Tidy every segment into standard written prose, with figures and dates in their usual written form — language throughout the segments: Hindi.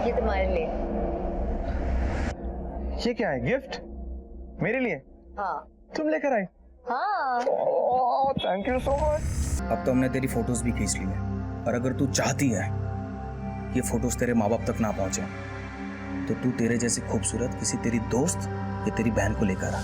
ये तुम्हारे लिए। ये क्या है? गिफ्ट मेरे लिए? हाँ। तुम लेकर आई? हाँ। Thank you so much. अब तो हमने तेरी फोटोज भी खींच ली है, और अगर तू चाहती है ये फोटोज तेरे माँ बाप तक ना पहुंचे तो तू तेरे जैसी खूबसूरत किसी तेरी दोस्त या तेरी बहन को लेकर आ।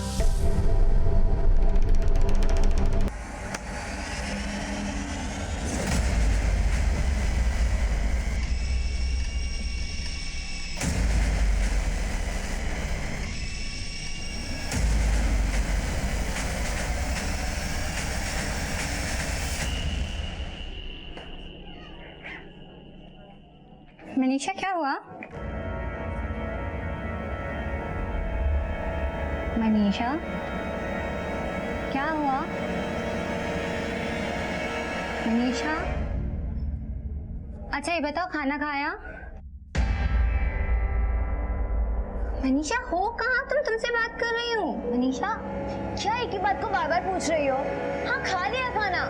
मनीषा क्या हुआ? मनीषा क्या हुआ? मनीषा अच्छा ये बताओ खाना खाया? मनीषा हो कहाँ तुम? तुमसे बात कर रही हूँ। मनीषा क्या एक ही बात को बार बार पूछ रही हो? हाँ खा लिया खाना।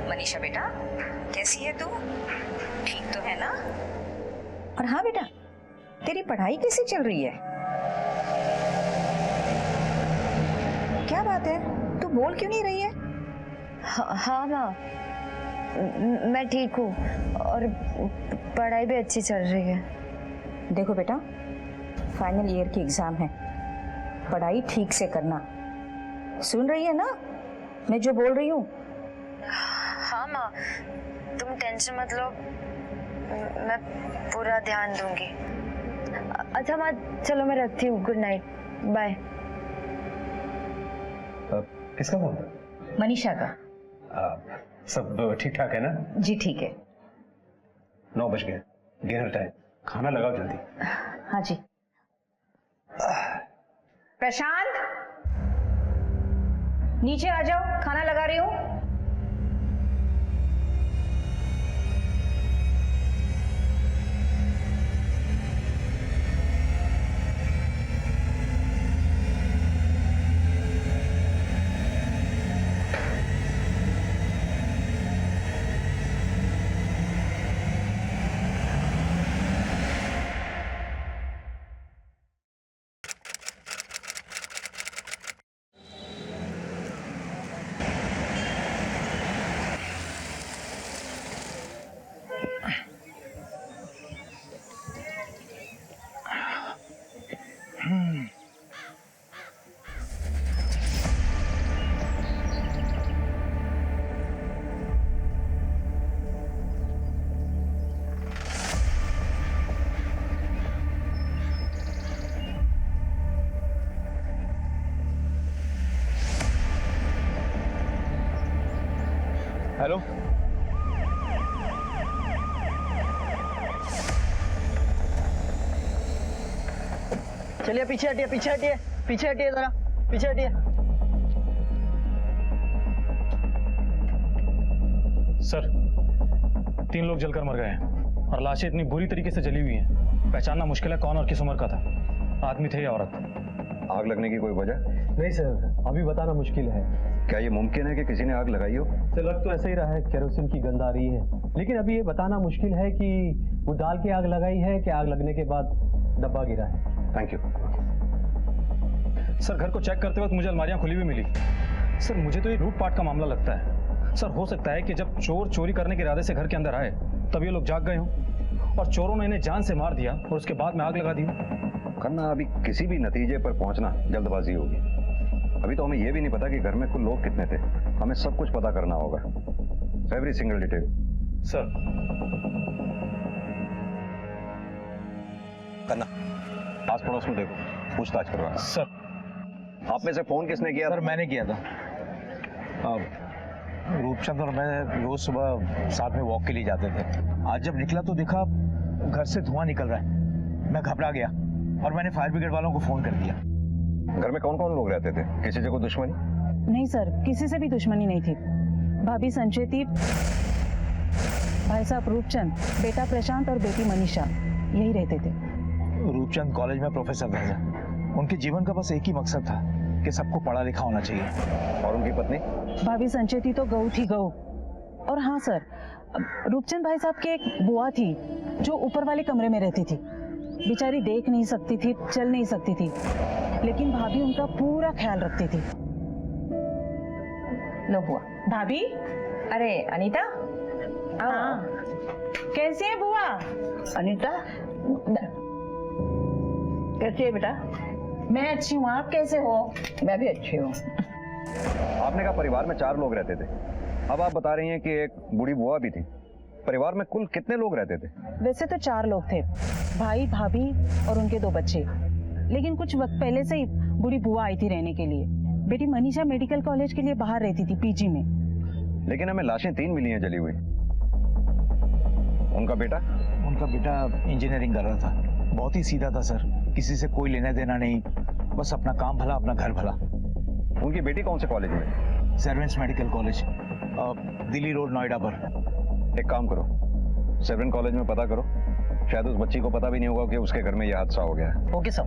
मनीषा बेटा कैसी है तू? ठीक तो है ना? और हाँ बेटा, तेरी पढ़ाई कैसी चल रही है? क्या बात है, तू बोल क्यों नहीं रही है? हाँ माँ, मैं ठीक हूँ और पढ़ाई भी अच्छी चल रही है। देखो बेटा, फाइनल ईयर की एग्जाम है, पढ़ाई ठीक से करना। सुन रही है ना मैं जो बोल रही हूँ? हाँ माँ, तुम टेंशन मत लो, मैं पूरा ध्यान दूंगी। अच्छा माँ चलो मैं रखती हूँ, गुड नाइट, बाय। किसका फोन? मनीषा का। सब ठीक ठाक है ना? जी ठीक है। 9 बज गए, डिनर टाइम, खाना लगाओ जल्दी। हाँ जी। प्रशांत नीचे आ जाओ, खाना लगा रही हूँ। हेलो, चलिए पीछे हटिए, पीछे हटिए, पीछे हटिए, जरा पीछे हटिए। सर 3 लोग जलकर मर गए हैं और लाशें इतनी बुरी तरीके से जली हुई हैं, पहचानना मुश्किल है कौन और किस उम्र का था, आदमी थे या औरत। आग लगने की कोई वजह? नहीं सर, अभी बताना मुश्किल है। क्या ये मुमकिन है कि किसी ने आग लगाई हो? सर लग तो ऐसा ही रहा है, केरोसिन की गंध आ रही है, लेकिन अभी ये बताना मुश्किल है कि वो डाल के आग लगाई है कि आग लगने के बाद डब्बा गिरा है। Thank you. सर घर को चेक करते वक्त मुझे अलमारियां खुली हुई मिली। सर मुझे तो ये लूटपाट का मामला लगता है। सर हो सकता है कि जब चोर चोरी करने के इरादे से घर के अंदर आए तब ये लोग जाग गए हों और चोरों ने इन्हें जान से मार दिया और उसके बाद में आग लगा दी। खन्ना, अभी किसी भी नतीजे पर पहुंचना जल्दबाजी होगी। अभी तो हमें यह भी नहीं पता कि घर में कुल लोग कितने थे। हमें सब कुछ पता करना होगा, every single detail. Sir Khanna, आस पड़ोस में देखो, पूछताछ करवाना। सर आप में से फोन किसने किया? सर मैंने किया था। रूपचंद और मैं रोज सुबह साथ में वॉक के लिए जाते थे। आज जब निकला तो देखा घर से धुआं निकल रहा है। मैं घबरा गया और मैंने फायर ब्रिगेड वालों को फोन कर दिया। घर में कौन कौन लोग रहते थे? किसी से कोई दुश्मनी? नहीं सर, किसी से भी दुश्मनी नहीं थी। भाभी संचेती, भाई साहब रूपचंद, बेटा प्रशांत और बेटी मनीषा यही रहते थे। रूपचंद कॉलेज में प्रोफेसर था। उनके जीवन का बस एक ही मकसद था कि सबको पढ़ा लिखा होना चाहिए। और उनकी पत्नी? भाभी संचेती तो गऊ थी गऊ। और हाँ सर, रूपचंद भाई साहब की एक बुआ थी जो ऊपर वाले कमरे में रहती थी। बेचारी देख नहीं सकती थी, चल नहीं सकती थी, लेकिन भाभी उनका पूरा ख्याल रखती थी। लो बुआ। भाभी, अरे अनीता, हाँ, कैसी है बुआ? अनीता कैसी है बेटा? मैं अच्छी हूँ, आप कैसे हो? मैं भी अच्छी हूँ। आपने कहा परिवार में 4 लोग रहते थे, अब आप बता रही हैं कि एक बूढ़ी बुआ भी थी। परिवार में कुल कितने लोग रहते थे? वैसे तो 4 लोग थे, भाई, भाभी और उनके 2 बच्चे। लेकिन कुछ वक्त पहले से ही बूढ़ी बुआ आई थी रहने के लिए। बेटी मनीषा मेडिकल कॉलेज के लिए बाहर रहती थी, पीजी में। लेकिन हमें लाशें 3 मिली हैं जली हुई। उनका बेटा? उनका बेटा इंजीनियरिंग कर रहा था, बहुत ही सीधा था सर, किसी से कोई लेना देना नहीं, बस अपना काम भला अपना घर भला। उनकी बेटी कौन से कॉलेज में? Servants medical college, Delhi road, Noida पर। एक काम करो, सेवन कॉलेज में पता करो, शायद उस बच्ची को पता भी नहीं होगा कि उसके घर में यह हादसा हो गया है। Okay sir.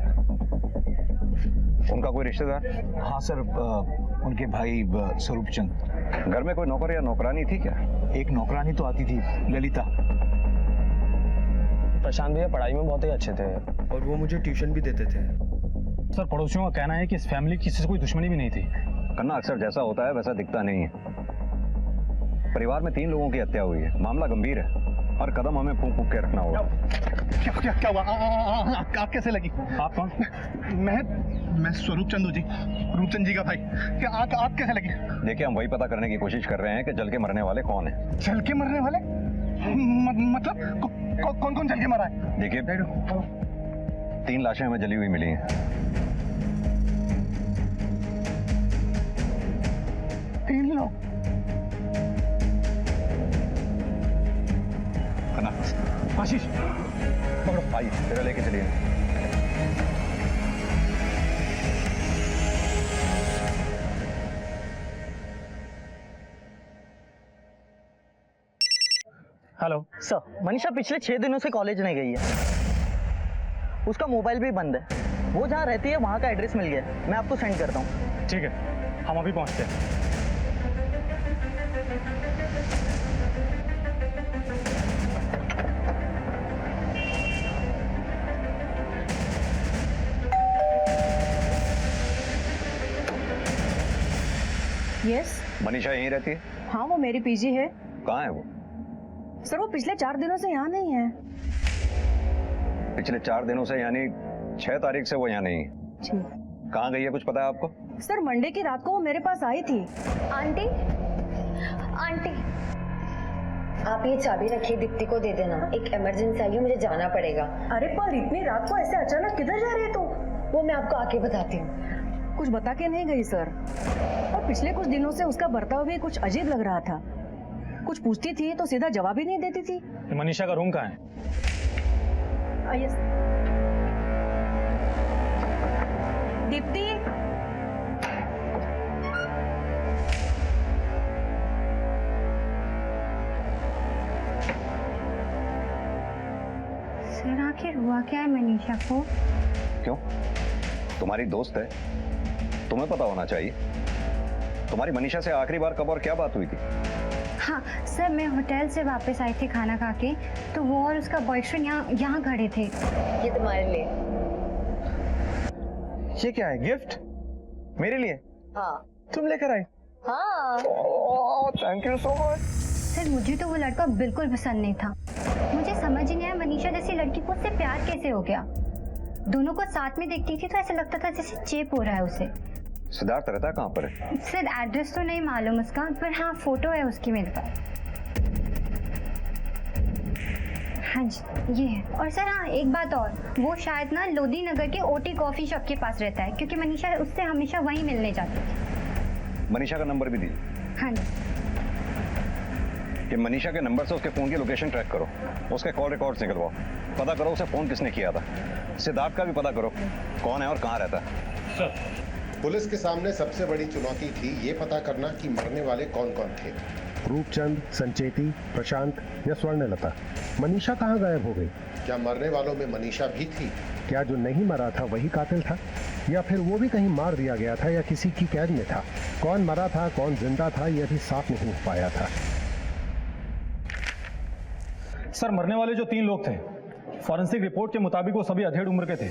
उनका कोई रिश्तेदार? हाँ सर, उनके भाई स्वरूप चंद। घर में कोई नौकर या नौकरानी थी क्या? एक नौकरानी तो आती थी, ललिता। प्रशांत भैया पढ़ाई में बहुत ही अच्छे थे और वो मुझे ट्यूशन भी देते थे। सर पड़ोसियों का कहना है कि इस फैमिली की किसी से कोई दुश्मनी भी नहीं थी। कन्ना, अक्सर जैसा होता है वैसा दिखता नहीं है। परिवार में 3 लोगों की हत्या हुई है, मामला गंभीर है, हर कदम हमें फूंक फूंक के रखना होगा। क्या हुआ? आप कैसे लगी? आप कौन? मैं स्वरूप चंदू जी, रूपचंद जी का भाई। क्या आप कैसे लगी? देखिए, हम वही पता करने की कोशिश कर रहे हैं कि जल के मरने वाले कौन है। जल के मरने वाले? मतलब कौन कौन जल के मरा है? देखिए, 3 लाशें हमें जली हुई मिली हैं। 3 लोग? आशीष पकड़ो, भाई तेरा लेके चलिए। हेलो सर, मनीषा पिछले 6 दिनों से कॉलेज नहीं गई है। उसका मोबाइल भी बंद है। वो जहाँ रहती है वहाँ का एड्रेस मिल गया है, मैं आपको सेंड करता हूँ। ठीक है, हम अभी पहुंचते हैं। यस। मनीषा यहीं रहती है? हाँ, वो मेरी पीजी है। कहाँ है वो? सर, वो पिछले 4 दिनों से यहाँ नहीं है। पिछले 4 दिनों से, यानी 6 तारीख से वो यहाँ नहीं है। जी। कहाँ गई है, कुछ पता है आपको? सर, मंडे की रात को वो मेरे पास आई थी। आंटी, आंटी, आप ये चाबी रखिए, दीप्ति को दे देना। एक इमरजेंसी आई है, मुझे जाना पड़ेगा। अरे पर इतनी रात को ऐसे अचानक किधर जा रही है तुम? वो मैं आपको आके बताती हूँ। कुछ बता के नहीं गई सर। और पिछले कुछ दिनों से उसका बर्ताव भी कुछ अजीब लग रहा था। कुछ पूछती थी तो सीधा जवाब ही नहीं देती थी। मनीषा का रूम कहाँ है? आइए। दीप्ति, सर आखिर हुआ क्या है मनीषा को? क्यों? तुम्हारी दोस्त है, तुम्हें पता होना चाहिए। तुम्हारी मनीषा से आखिरी बार कब और क्या बात हुई थी? हाँ सर, मैं होटल से वापस आई थी खाना खा के, तो वो और उसका बॉयफ्रेंड यहाँ खड़े थे। ये तुम्हारे लिए। ये क्या है, गिफ्ट मेरे लिए? हाँ। तुम लेकर आई? हाँ। Thank you so much. Sir, मुझे तो वो लड़का बिल्कुल पसंद नहीं था। मुझे समझ ही नहीं आया मनीषा जैसी लड़की को उससे प्यार कैसे हो गया। दोनों को साथ में देखती थी तो ऐसा लगता था जैसे चेप हो रहा है उसे। सिद्धार्थ रहता है कहाँ पर? सर, एड्रेस तो नहीं मालूम उसका, पर हाँ फोटो है उसकी मेरे पास। हाँ जी, ये है। और सर हाँ, एक बात और, वो शायद ना लोधी नगर के ओटी कॉफी शॉप के पास रहता है, क्योंकि मनीषा उससे हमेशा वहीं मिलने जाती थी। मनीषा का नंबर भी दीजिए। हाँ जी। कि मनीषा के नंबर से उसके फोन की लोकेशन ट्रैक करो, उसके कॉल रिकॉर्ड्स निकलवाओ, पता करो उसे फोन किसने किया था। सिद्धार्थ का भी पता करो, कौन है और कहाँ रहता है। सर, पुलिस के सामने सबसे बड़ी चुनौती थी ये पता करना कि मरने वाले कौन कौन थे। रूपचंद, संचेती, प्रशांत या स्वर्णलता? मनीषा कहाँ गायब हो गई? क्या मरने वालों में मनीषा भी थी? क्या जो नहीं मरा था वही कातिल था? या फिर वो भी कहीं मार दिया गया था या किसी की कैद में था? कौन मरा था, कौन जिंदा था, यह भी साफ नहीं हो पाया था। सर मरने वाले जो 3 लोग थे, फॉरेंसिक रिपोर्ट के मुताबिक वो सभी अधेड़ उम्र के थे,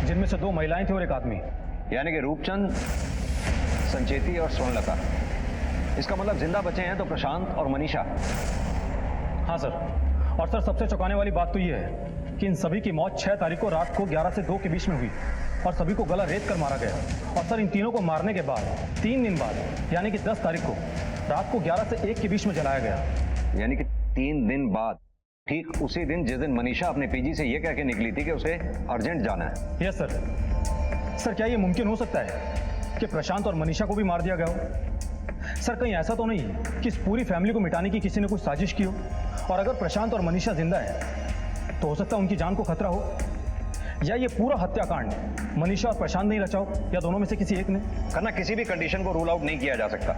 जिनमें से 2 महिलाएं थी और एक आदमी। यानी कि रूपचंद, संचेती और स्वर्णलता। इसका मतलब जिंदा बचे हैं तो प्रशांत और मनीषा। हाँ सर, और सर सबसे चौंकाने वाली बात तो ये है कि इन सभी की मौत 6 तारीख को रात को 11 से 2 के बीच में हुई और सभी को गला रेत कर मारा गया। और सर इन तीनों को मारने के बाद 3 दिन बाद यानी कि 10 तारीख को रात को 11 से 1 के बीच में जलाया गया। यानी कि 3 दिन बाद, ठीक उसी दिन जिस दिन मनीषा अपने पीजी से ये कह के निकली थी कि उसे अर्जेंट जाना है। Yes sir. सर क्या ये मुमकिन हो सकता है कि प्रशांत और मनीषा को भी मार दिया गया हो? सर कहीं ऐसा तो नहीं कि इस पूरी फैमिली को मिटाने की किसी ने कुछ साजिश की हो? और अगर प्रशांत और मनीषा जिंदा है तो हो सकता है उनकी जान को खतरा हो, या ये पूरा हत्याकांड मनीषा और प्रशांत ने रचा हो, या दोनों में से किसी एक ने। करना किसी भी कंडीशन को रूल आउट नहीं किया जा सकता।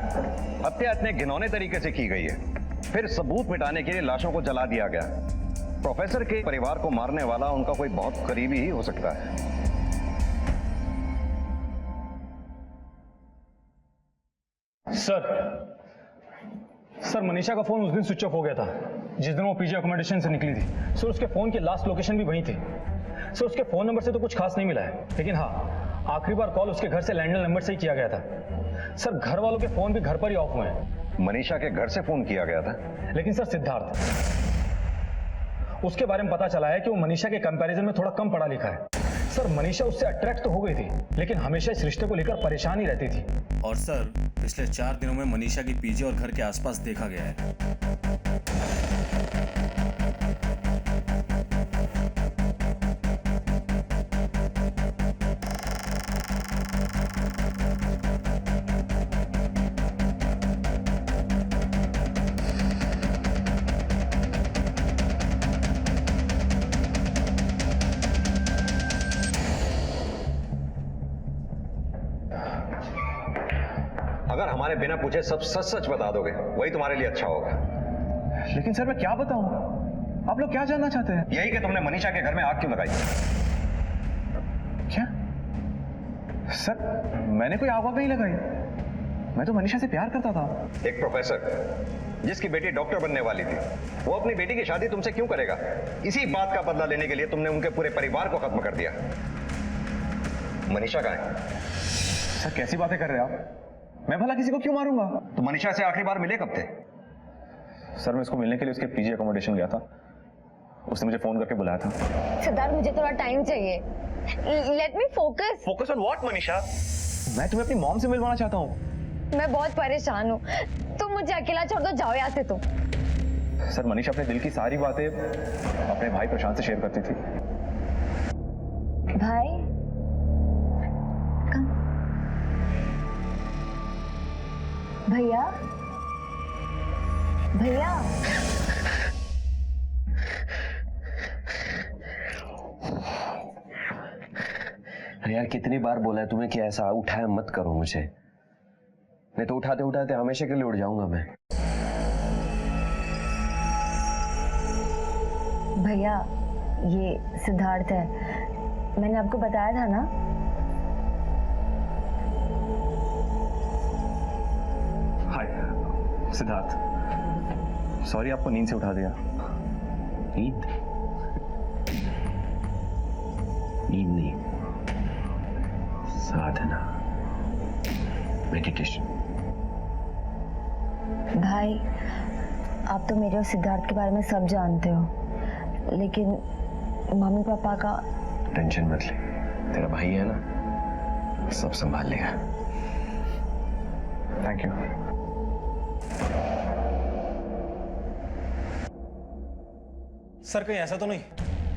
हत्या इतने घिनौने तरीके से की गई है, फिर सबूत मिटाने के लिए लाशों को जला दिया गया। प्रोफेसर के परिवार को मारने वाला उनका कोई बहुत करीबी ही हो सकता है। सर मनीषा का फोन उस दिन स्विच ऑफ हो गया था जिस दिन वो पीजी अकोमोडेशन से निकली थी। सर उसके फोन की लास्ट लोकेशन भी वहीं थी। सर उसके फोन नंबर से तो कुछ खास नहीं मिला है, लेकिन हाँ आखिरी बार कॉल उसके घर से लैंडलाइन नंबर से ही किया गया था। सर घर वालों के फोन भी घर पर ही ऑफ हुए हैं। मनीषा के घर से फोन किया गया था? लेकिन सर सिद्धार्थ, उसके बारे में पता चला है कि वो मनीषा के कंपैरिजन में थोड़ा कम पढ़ा लिखा है। सर मनीषा उससे अट्रैक्ट तो हो गई थी, लेकिन हमेशा इस रिश्ते को लेकर परेशान ही रहती थी। और सर पिछले 4 दिनों में मनीषा की पीजी और घर के आसपास देखा गया है। अगर हमारे बिना पूछे सब सच सच बता दोगे वही तुम्हारे लिए अच्छा होगा। लेकिन सर मैं क्या बताऊं? आप लोग क्या जानना चाहते हैं? यही कि तुमने मनीषा के घर में आग क्यों लगाई? क्या सर, मैंने कोई आग नहीं लगाई। मैं तो मनीषा से प्यार करता था। एक प्रोफेसर जिसकी बेटी डॉक्टर बनने वाली थी, वो अपनी बेटी की शादी तुमसे क्यों करेगा? इसी बात का बदला लेने के लिए तुमने उनके पूरे परिवार को खत्म कर दिया। मनीषा कहाँ है? सर कैसी बातें कर रहे हैं आप? मैं भला किसी को क्यों मारूंगा? तो मनीषा से आखिरी बार मिले कब थे? सर मैं उसको मिलने के लिए उसके पीजी अकोमोडेशन गया था। उसने मुझे फोन करके बुलाया था। सिद्धार्थ मुझे थोड़ा टाइम चाहिए। Let me focus. Focus on what Manisha? मैं तुम्हें अपनी मॉम से मिलवाना चाहता हूँ। मैं बहुत परेशान हूँ, तुम मुझे अकेला छोड़ दो, जाओ यहाँ से तुम। सर मनीषा अपने दिल की सारी बातें अपने भाई प्रशांत से शेयर करती थी। भाई भैया, भैया यार कितनी बार बोला है तुम्हें कि ऐसा उठाया मत करो मुझे, नहीं तो उठाते उठाते हमेशा के लिए उड़ जाऊंगा मैं। भैया ये सिद्धार्थ है, मैंने आपको बताया था ना। हाय सिद्धार्थ, सॉरी आपको नींद से उठा दिया। नींद? नींद नहीं, साधना, मेडिटेशन। भाई आप तो मेरे और सिद्धार्थ के बारे में सब जानते हो, लेकिन मम्मी पापा का। टेंशन मत ले, तेरा भाई है ना, सब संभाल लेगा। Thank you. सर कहीं ऐसा तो नहीं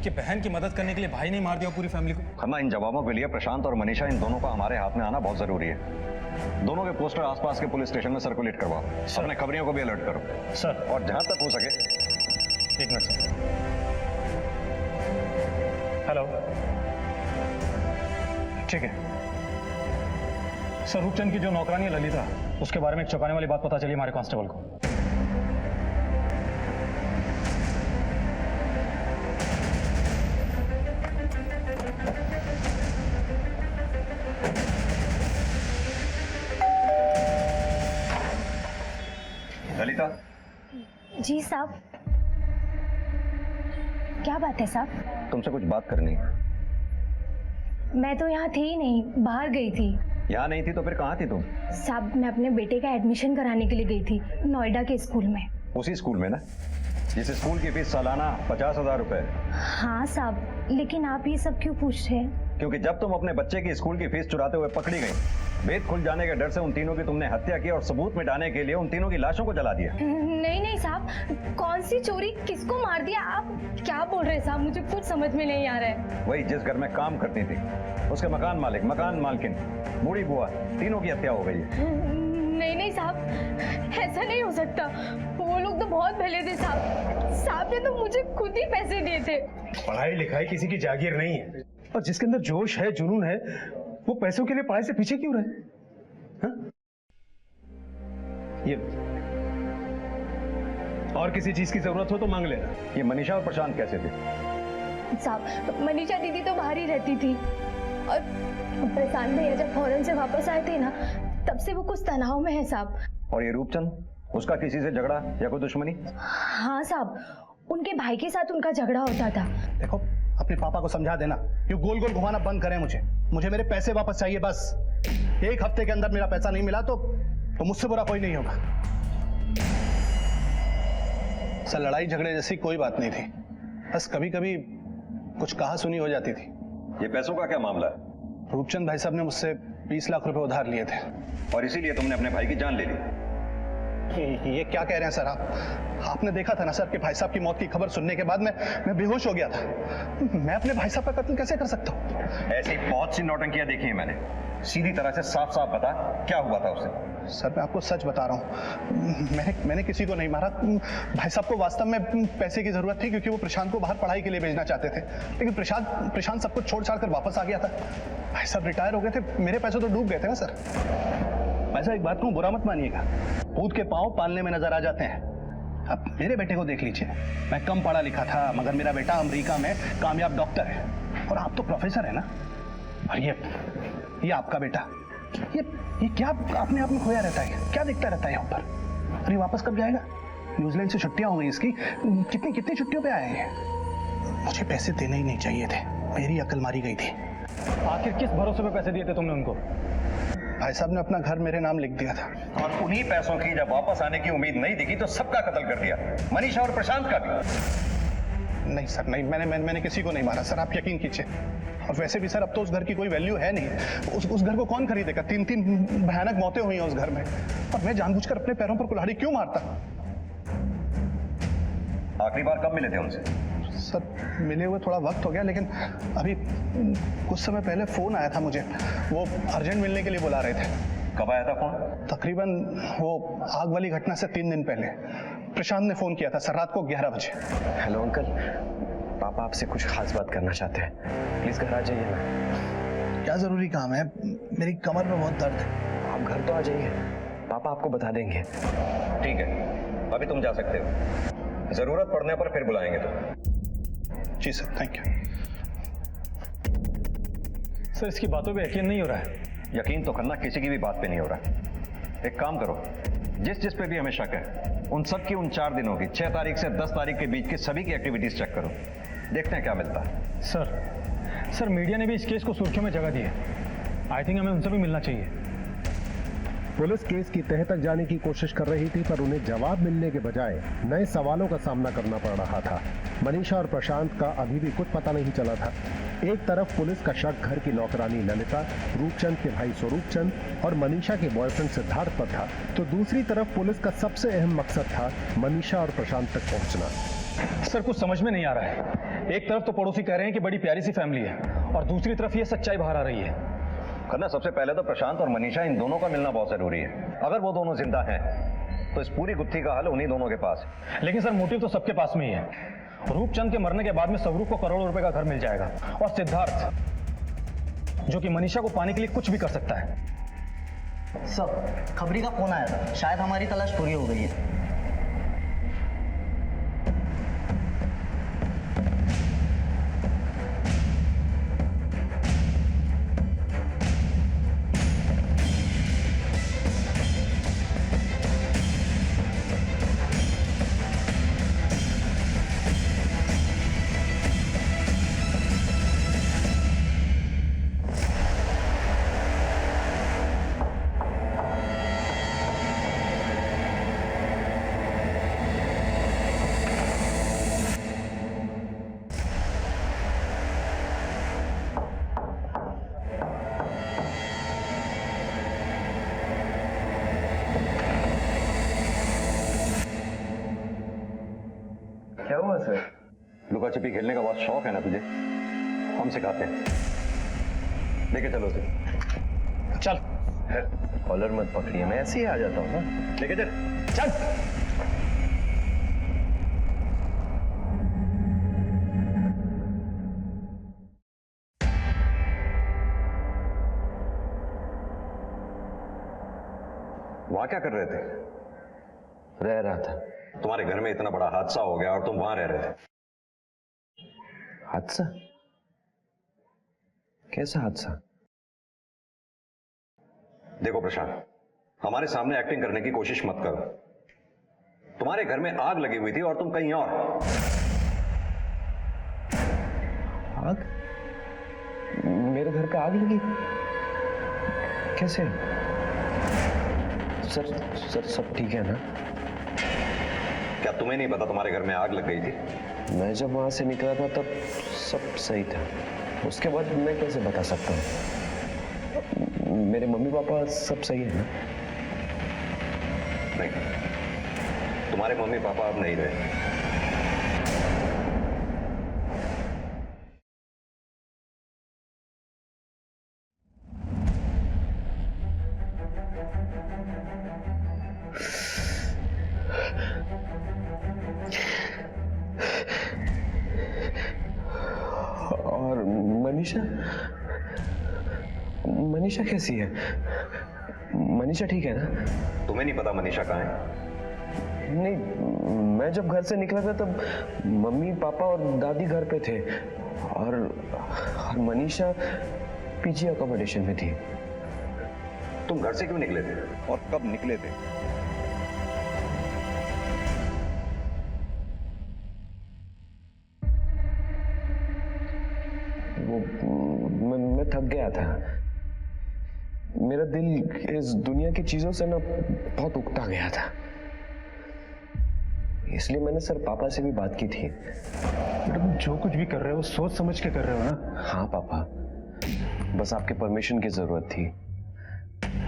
कि बहन की मदद करने के लिए भाई ने मार दिया पूरी फैमिली को? खन्ना, इन जवाबों के लिए प्रशांत और मनीषा इन दोनों का हमारे हाथ में आना बहुत जरूरी है। दोनों के पोस्टर आसपास के पुलिस स्टेशन में सर्कुलेट करवाओ। अपने खबरियों को भी अलर्ट करो सर। और जहां तक हो सके। एक मिनट सर। हेलो, ठीक है सर। रूपचंद की जो नौकरानी है ललिता, उसके बारे में एक चौंकाने वाली बात पता चली हमारे कांस्टेबल को। अनीता, जी साहब। क्या बात है साहब? तुमसे कुछ बात करनी है। मैं तो यहाँ थी ही नहीं, बाहर गई थी। यहाँ नहीं थी तो फिर कहाँ थी तुम? साहब मैं अपने बेटे का एडमिशन कराने के लिए गई थी नोएडा के स्कूल में। उसी स्कूल में ना, जिस स्कूल की फीस सालाना 50,000 रुपए है। हाँ साहब, लेकिन आप ये सब क्यों पूछ रहे हैं? क्योंकि जब तुम अपने बच्चे की स्कूल की फीस चुराते हुए पकड़ी गई, भेद खुल जाने के डर से उन तीनों की तुमने हत्या की और सबूत मिटाने के लिए उन तीनों की लाशों को जला दिया। नहीं नहीं साहब, कौन सी चोरी, किसको मार दिया? आप क्या बोल रहे हैं साहब? मुझे कुछ समझ में नहीं आ रहा है। वही जिस घर में काम करती थी, उसके मकान मालिक, मकान मालकिन, बूढ़ी बुआ, तीनों की हत्या हो गई है। नहीं नहीं साहब, ऐसा नहीं हो सकता। वो लोग तो बहुत भले थे साहब। साहब ने तो मुझे खुद ही पैसे दिए थे। पढ़ाई लिखाई किसी की जागीर नहीं है, और जिसके अंदर जोश है, जुनून है, वो पैसों के लिए पढ़ाई से पीछे क्यों रहे? हाँ? ये और किसी चीज की जरूरत हो तो मांग लेना। ये मनीषा और प्रशांत कैसे थे? साहब मनीषा दीदी तो बाहर ही रहती थी, और प्रशांत भैया जब फॉरेन से वापस आए थे ना, तब से वो कुछ तनाव में है साहब। और ये रूपचंद, उसका किसी से झगड़ा या कोई दुश्मनी? हाँ साहब, उनके भाई के साथ उनका झगड़ा होता था। देखो, अपने पापा को समझा देना, ये गोल गोल घुमाना बंद करें। मुझे मेरे पैसे वापस चाहिए बस। एक हफ्ते के अंदर मेरा पैसा नहीं मिला तो मुझसे बुरा कोई नहीं होगा। सर, लड़ाई झगड़े जैसी कोई बात नहीं थी, बस कभी कभी कुछ कहा सुनी हो जाती थी। ये पैसों का क्या मामला है? रूपचंद भाई साहब ने मुझसे 20 लाख रुपए उधार लिए थे। और इसीलिए तुमने अपने भाई की जान ले ली? ये क्या कह रहे हैं सर आप? आपने देखा था ना सर कि भाई साहब की मौत की खबर सुनने के बाद मैं बेहोश हो गया था। मैं अपने भाई साहब का कत्ल कैसे कर सकता हूँ? ऐसी बहुत सी नौटंकियां देखी है मैंने। सीधी तरह से साफ साफ बता, क्या हुआ था उसे? सर, मैं आपको सच बता रहा हूँ, मैंने किसी को नहीं मारा। भाई साहब को वास्तव में पैसे की जरूरत थी, क्योंकि वो प्रशांत को बाहर पढ़ाई के लिए भेजना चाहते थे। लेकिन प्रशांत सब कुछ छोड़ छाड़ कर वापस आ गया था। भाई साहब रिटायर हो गए थे, मेरे पैसे तो डूब गए थे ना सर। वैसा एक बात कहूँ, बुरा मत मानिएगा, भूत के पांव पालने में नजर आ जाते हैं। अब मेरे बेटे को देख लीजिए, मैं कम पढ़ा लिखा था, मगर मेरा बेटा अमेरिका में कामयाब डॉक्टर है, और आप तो प्रोफेसर है ना। और ये आपका बेटा, ये क्या अपने आप में खोया रहता है, क्या देखता रहता है यहाँ पर? अरे वापस कब जाएगा? न्यूजीलैंड से छुट्टियां हो गई इसकी, कितनी छुट्टियों पे आए हैं। मुझे पैसे देने ही नहीं चाहिए थे, मेरी अकल मारी गई थी। आखिर किस भरोसे पे पैसे दिए थे तुमने उनको? भाई साहब ने अपना घर मेरे नाम लिख दिया था। और उन्हीं पैसों की जब वापस आने की उम्मीद नहीं दिखी तो सबका कत्ल कर दिया, मनीषा और प्रशांत का भी। नहीं सर, नहीं, मैंने किसी को नहीं मारा सर, आप यकीन कीजिए। और वैसे भी सर, अब तो उस घर की कोई वैल्यू है नहीं। उस घर को कौन खरीदेगा? 3 भयानक मौतें हुई हैं उस घर में, और मैं जानबूझकर अपने पैरों पर कुल्हाड़ी क्यों मारता? आखिरी बार कब मिले थे उनसे? सर, मिले हुए थोड़ा वक्त हो गया, लेकिन अभी कुछ समय पहले फोन आया था मुझे, वो अर्जेंट मिलने के लिए बुला रहे थे। कब आया था फोन? तकरीबन वो आग वाली घटना से 3 दिन पहले प्रशांत ने फोन किया था सर, रात को 11 बजे। हेलो अंकल, पापा आपसे कुछ खास बात करना चाहते हैं, प्लीज घर आ जाइए ना। क्या जरूरी काम है? मेरी कमर में बहुत दर्द है। आप घर तो आ जाइए, पापा आपको बता देंगे। ठीक है, अभी तुम जा सकते हो, जरूरत पड़ने पर फिर बुलाएंगे तो। जी सर, थैंक यू। सर, इसकी बातों पे यकीन नहीं हो रहा है। यकीन तो करना, किसी की भी बात पे नहीं हो रहा। एक काम करो, जिस पे भी हमें शक है, उन सब की उन 4 दिनों की 6 तारीख से 10 तारीख के बीच की सभी की एक्टिविटीज चेक करो, देखते हैं क्या मिलता है। सर मीडिया ने भी इस केस को सुर्खियों में जगह दी है। आई थिंक हमें उनसे भी मिलना चाहिए। पुलिस केस की तह तक जाने की कोशिश कर रही थी, पर उन्हें जवाब मिलने के बजाय नए सवालों का सामना करना पड़ रहा था। मनीषा और प्रशांत का अभी भी कुछ पता नहीं चला था। एक तरफ पुलिस का शक घर की नौकरानी ललिता, रूपचंद के भाई स्वरूपचंद और मनीषा के बॉयफ्रेंड सिद्धार्थ पर था, तो दूसरी तरफ पुलिस का सबसे अहम मकसद था मनीषा और प्रशांत तक पहुंचना। सर, कुछ समझ में नहीं आ रहा है। एक तरफ तो पड़ोसी कह रहे हैं कि बड़ी प्यारी सी फैमिली है, और दूसरी तरफ ये सच्चाई बाहर आ रही है। करना, सबसे पहले तो प्रशांत और मनीषा, इन दोनों का मिलना बहुत जरूरी है। अगर वो दोनों जिंदा हैं तो इस पूरी गुत्थी का हल उन्हीं दोनों के पास है। लेकिन सर, मोटिव तो सबके पास में ही है। रूपचंद के मरने के बाद में स्वरूप को करोड़ों रुपए का घर मिल जाएगा, और सिद्धार्थ, जो कि मनीषा को पाने के लिए कुछ भी कर सकता है। सब खबरी का फोन आया था, शायद हमारी तलाश पूरी हो गई है। सर। लुका छिपी खेलने का बहुत शौक है ना तुझे? हम सिखाते हैं, लेके चलो उसे। चल। कॉलर मत पकड़िए, मैं ऐसे ही आ जाता हूँ ना। लेके चल। चल। वहां क्या कर रहे थे? रह रहा था। तुम्हारे घर में इतना बड़ा हादसा हो गया और तुम वहां रह रहे थे। हादसा? कैसा हादसा? देखो प्रशांत, हमारे सामने एक्टिंग करने की कोशिश मत करो। तुम्हारे घर में आग लगी हुई थी और तुम कहीं और। आग? मेरे घर पे आग लगी? कैसे? सर सब ठीक है ना? क्या तुम्हें नहीं पता तुम्हारे घर में आग लग गई थी? मैं जब वहां से निकला था तब सब सही था। उसके बाद मैं कैसे बता सकता हूँ? मेरे मम्मी पापा सब सही है ना? नहीं, तुम्हारे मम्मी पापा अब नहीं रहे। और मनीषा? मनीषा कैसी है? मनीषा ठीक है ना? तुम्हें नहीं पता मनीषा कहाँ है? नहीं, मैं जब घर से निकला था तब मम्मी पापा और दादी घर पे थे और मनीषा पीजी अकोमोडेशन में थी। तुम घर से क्यों निकले थे और कब निकले थे? मैं थक गया था। मेरा दिल इस दुनिया की चीजों से ना बहुत उकता गया था, इसलिए मैंने सर पापा से भी बात की थी। तुम जो कुछ भी कर रहे हो सोच समझ के कर रहे हो ना? हाँ पापा, बस आपके परमिशन की जरूरत थी।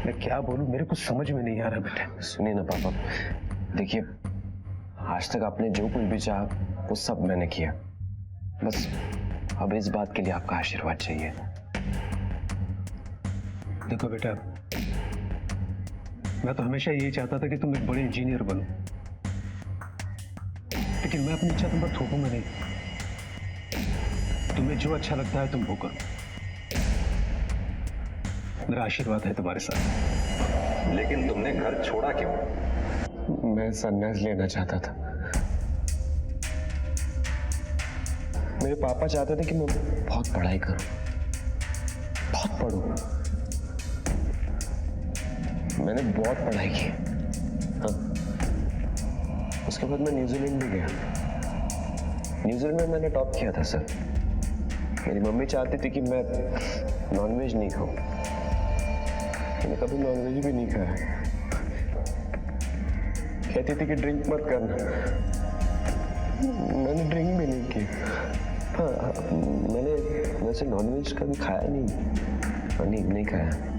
मैं क्या बोलूं, मेरे कुछ समझ में नहीं आ रहा बेटा। सुनिए ना पापा, देखिए आज तक आपने जो कुछ भी चाहा वो सब मैंने किया, बस अब इस बात के लिए आपका आशीर्वाद चाहिए। देखो बेटा, मैं तो हमेशा यही चाहता था कि तुम एक बड़े इंजीनियर बनो, लेकिन मैं अपनी इच्छा तुम पर थोपूंगा नहीं। तुम्हें जो अच्छा लगता है तुम वो करो, मेरा आशीर्वाद है तुम्हारे साथ। लेकिन तुमने घर छोड़ा क्यों? मैं संन्यास लेना चाहता था। मेरे पापा चाहते थे कि मैं बहुत पढ़ाई करूं, बहुत पढ़ूं। मैंने बहुत पढ़ाई की। हाँ। उसके बाद मैं न्यूजीलैंड भी गया। न्यूजीलैंड में मैंने टॉप किया था सर। मेरी मम्मी चाहती थी कि मैं नॉनवेज नहीं खाऊं। मैंने कभी नॉनवेज भी नहीं खाया। कहती थी कि ड्रिंक मत करना। मैंने ड्रिंक भी नहीं की। हाँ, मैंने वैसे नॉनवेज कभी खाया नहीं, नहीं खाया।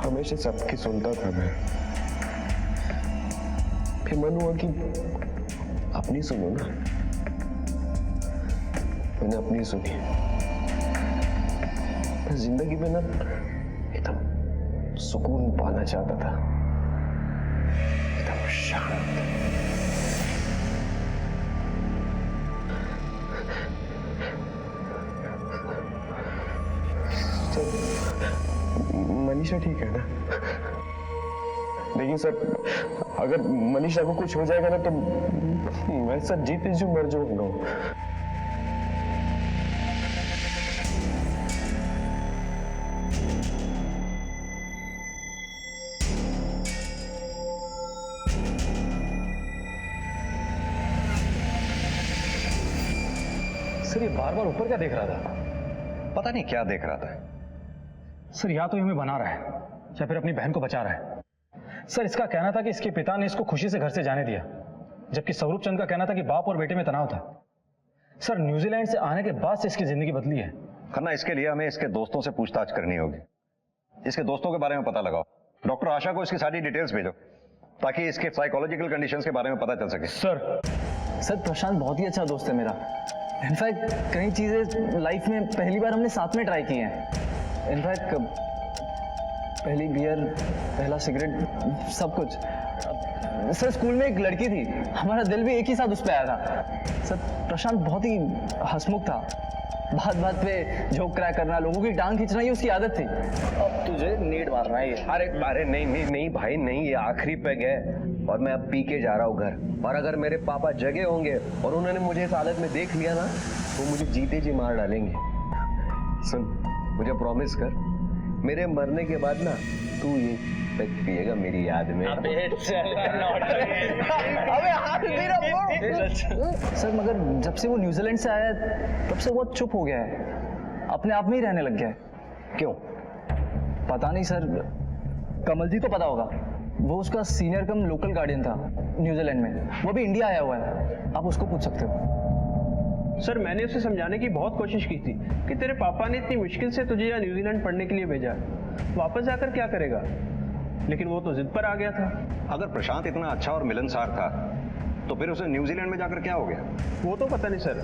हमेशा सबकी सुनता था मैं। फिर मन हुआ कि अपनी सुनो ना। मैंने अपनी सुनी। मैं जिंदगी में ना एकदम सुकून पाना चाहता था, एकदम शांत। मनीषा ठीक है ना? देखिए सर, अगर मनीषा को कुछ हो जाएगा ना तो मैं सर जीते जो मर जाऊंगा। सर ये बार बार ऊपर क्या देख रहा था? पता नहीं क्या देख रहा था। सर या तो ये हमें बना रहा है या फिर अपनी बहन को बचा रहा है। सर इसका कहना था कि इसके पिता ने इसको खुशी से घर से जाने दिया, जबकि स्वरूप चंद का कहना था कि बाप और बेटे में तनाव था। सर न्यूजीलैंड से आने के बाद से इसकी जिंदगी बदली है। खन्ना, इसके लिए हमें इसके दोस्तों से पूछताछ करनी होगी। इसके दोस्तों के बारे में पता लगाओ। डॉक्टर आशा को इसकी सारी डिटेल्स भेजो ताकि इसके साइकोलॉजिकल कंडीशंस के बारे में पता चल सके। सर सर प्रशांत बहुत ही अच्छा दोस्त है मेरा। इनफैक्ट कई चीज़ें लाइफ में पहली बार हमने साथ में ट्राई की हैं। इनफैक्ट पहली बियर, पहला सिगरेट, सब कुछ। सर स्कूल में एक लड़की थी, हमारा दिल भी एक ही साथ उस पर आया था। सर प्रशांत बहुत ही हंसमुख था, बात बात पे जोक क्रैक करना, लोगों की टांग खींचना, ये उसकी आदत थी। अब तुझे नीड मारना है ये। अरे नहीं भाई नहीं, ये आखिरी पैग है और मैं अब पी के जा रहा हूँ घर। और अगर मेरे पापा जगे होंगे और उन्होंने मुझे इस हालत में देख लिया ना, तो मुझे जीते जी मार डालेंगे। सुन, मुझे प्रॉमिस कर, मेरे मरने के बाद ना तू ये पैग पिएगा मेरी याद में। सर मगर जब से वो न्यूजीलैंड से आया है तब से बहुत चुप हो गया है, अपने आप में ही रहने लग गया है। क्यों? पता नहीं सर, कमल जी तो पता होगा, वो उसका सीनियर कम लोकल गार्डियन था न्यूजीलैंड में, वो भी इंडिया आया हुआ है, आप उसको पूछ सकते हो। सर मैंने उसे समझाने की बहुत कोशिश की थी कि तेरे पापा ने इतनी मुश्किल से तुझे यहाँ न्यूजीलैंड पढ़ने के लिए भेजा, वापस जाकर क्या करेगा, लेकिन वो तो जिद पर आ गया था। अगर प्रशांत इतना अच्छा और मिलनसार था तो फिर उसे न्यूजीलैंड में जाकर क्या हो गया? वो तो पता नहीं सर,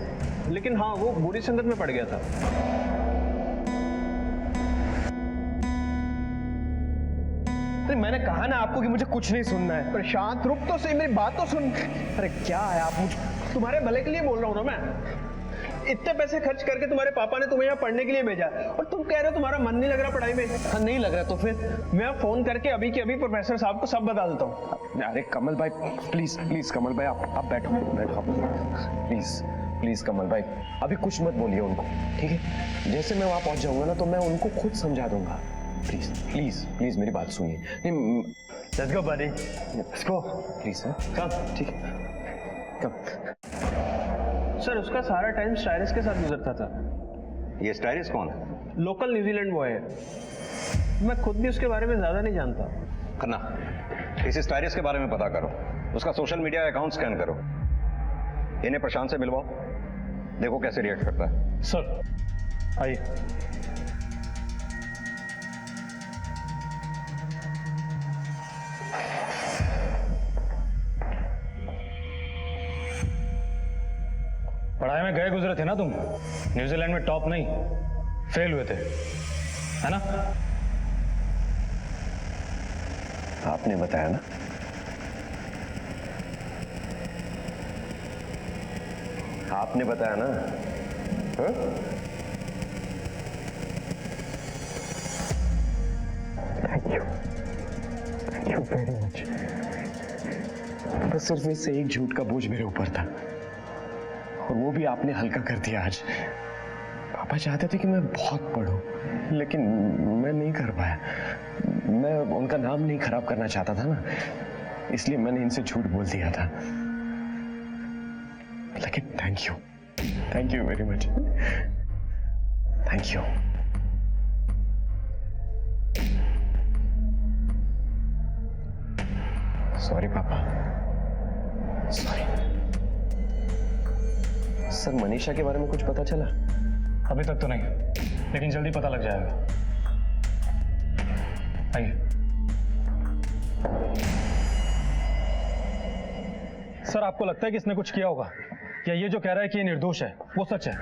लेकिन हाँ वो बुरी संगत में पड़ गया था। मैंने कहा ना आपको कि मुझे कुछ नहीं सुनना है। प्रशांत रुक तो सही, मेरी बात तो सुन। अरे क्या है, आप मुझे तुम्हारे भले के लिए बोल रहा हूँ ना मैं। इतने पैसे खर्च करके तुम्हारे पापा ने तुम्हें यहाँ पढ़ने के लिए भेजा और तुम कह रहे हो तुम्हारा मन नहीं लग रहा पढ़ाई में। हाँ, नहीं लग रहा तो फिर मैं फोन करके अभी के अभी प्रोफेसर साहब को सब बता देता हूँ। अरे कमल भाई प्लीज कमल भाई आप बैठो प्लीज कमल भाई, अभी कुछ मत बोलिए उनको, ठीक है? जैसे मैं वहां पहुंच जाऊंगा ना तो मैं उनको खुद समझा दूंगा। प्लीज मेरी बात सुनिए। Let's go buddy, let's go please sir, come. ठीक है, कम। सर उसका सारा टाइम स्टाइरिस के साथ गुजरता था। ये स्टाइरिस कौन है? लोकल न्यूजीलैंड बॉय है, मैं खुद भी उसके बारे में ज्यादा नहीं जानता। खन्ना, इस स्टाइरिस के बारे में पता करो, उसका सोशल मीडिया अकाउंट स्कैन करो, इन्हें प्रशांत से मिलवाओ, देखो कैसे रिएक्ट करता है। सर आइए। पढ़ाई में गए गुजरे थे ना तुम, न्यूजीलैंड में टॉप नहीं फेल हुए थे, है ना? आपने बताया ना, आपने बताया ना। हाँ? Thank you very much. बस सिर्फ इससे एक झूठ का बोझ मेरे ऊपर था और वो भी आपने हल्का कर दिया आज। पापा चाहते थे कि मैं बहुत पढ़ूं, लेकिन मैं नहीं कर पाया। मैं उनका नाम नहीं खराब करना चाहता था ना, इसलिए मैंने इनसे झूठ बोल दिया था। लेकिन thank you very much, thank you. Sorry पापा, सॉरी। सर मनीषा के बारे में कुछ पता चला? अभी तक तो नहीं, लेकिन जल्दी पता लग जाएगा। आइए। सर आपको लगता है कि इसने कुछ किया होगा, या ये जो कह रहा है कि ये निर्दोष है वो सच है,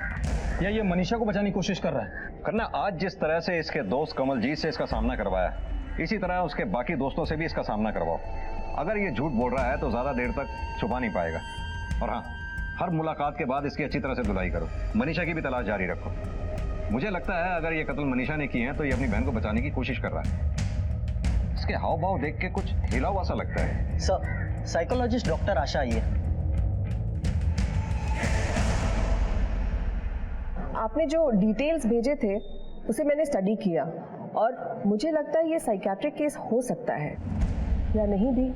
या ये मनीषा को बचाने की कोशिश कर रहा है? खन्ना, आज जिस तरह से इसके दोस्त कमलजीत से इसका सामना करवाया, इसी तरह उसके बाकी दोस्तों से भी इसका सामना करवाओ। अगर ये झूठ बोल रहा है तो ज्यादा देर तक छुपा नहीं पाएगा। और हाँ, हर मुलाकात के बाद इसकी अच्छी तरह से धुलाई करो, मनीषा की भी तलाश जारी रखो। मुझे लगता है अगर ये कत्ल मनीषा ने किए हैं तो ये अपनी बहन को बचाने की कोशिश कर रहा है। इसके हाव भाव देख के कुछ हिला हुआ सा लगता है। सर साइकोलॉजिस्ट डॉक्टर आशा आई है। आपने जो डिटेल्स भेजे थे उसे मैंने स्टडी किया और मुझे लगता है ये साइकियाट्रिक केस हो सकता है या नहीं भी।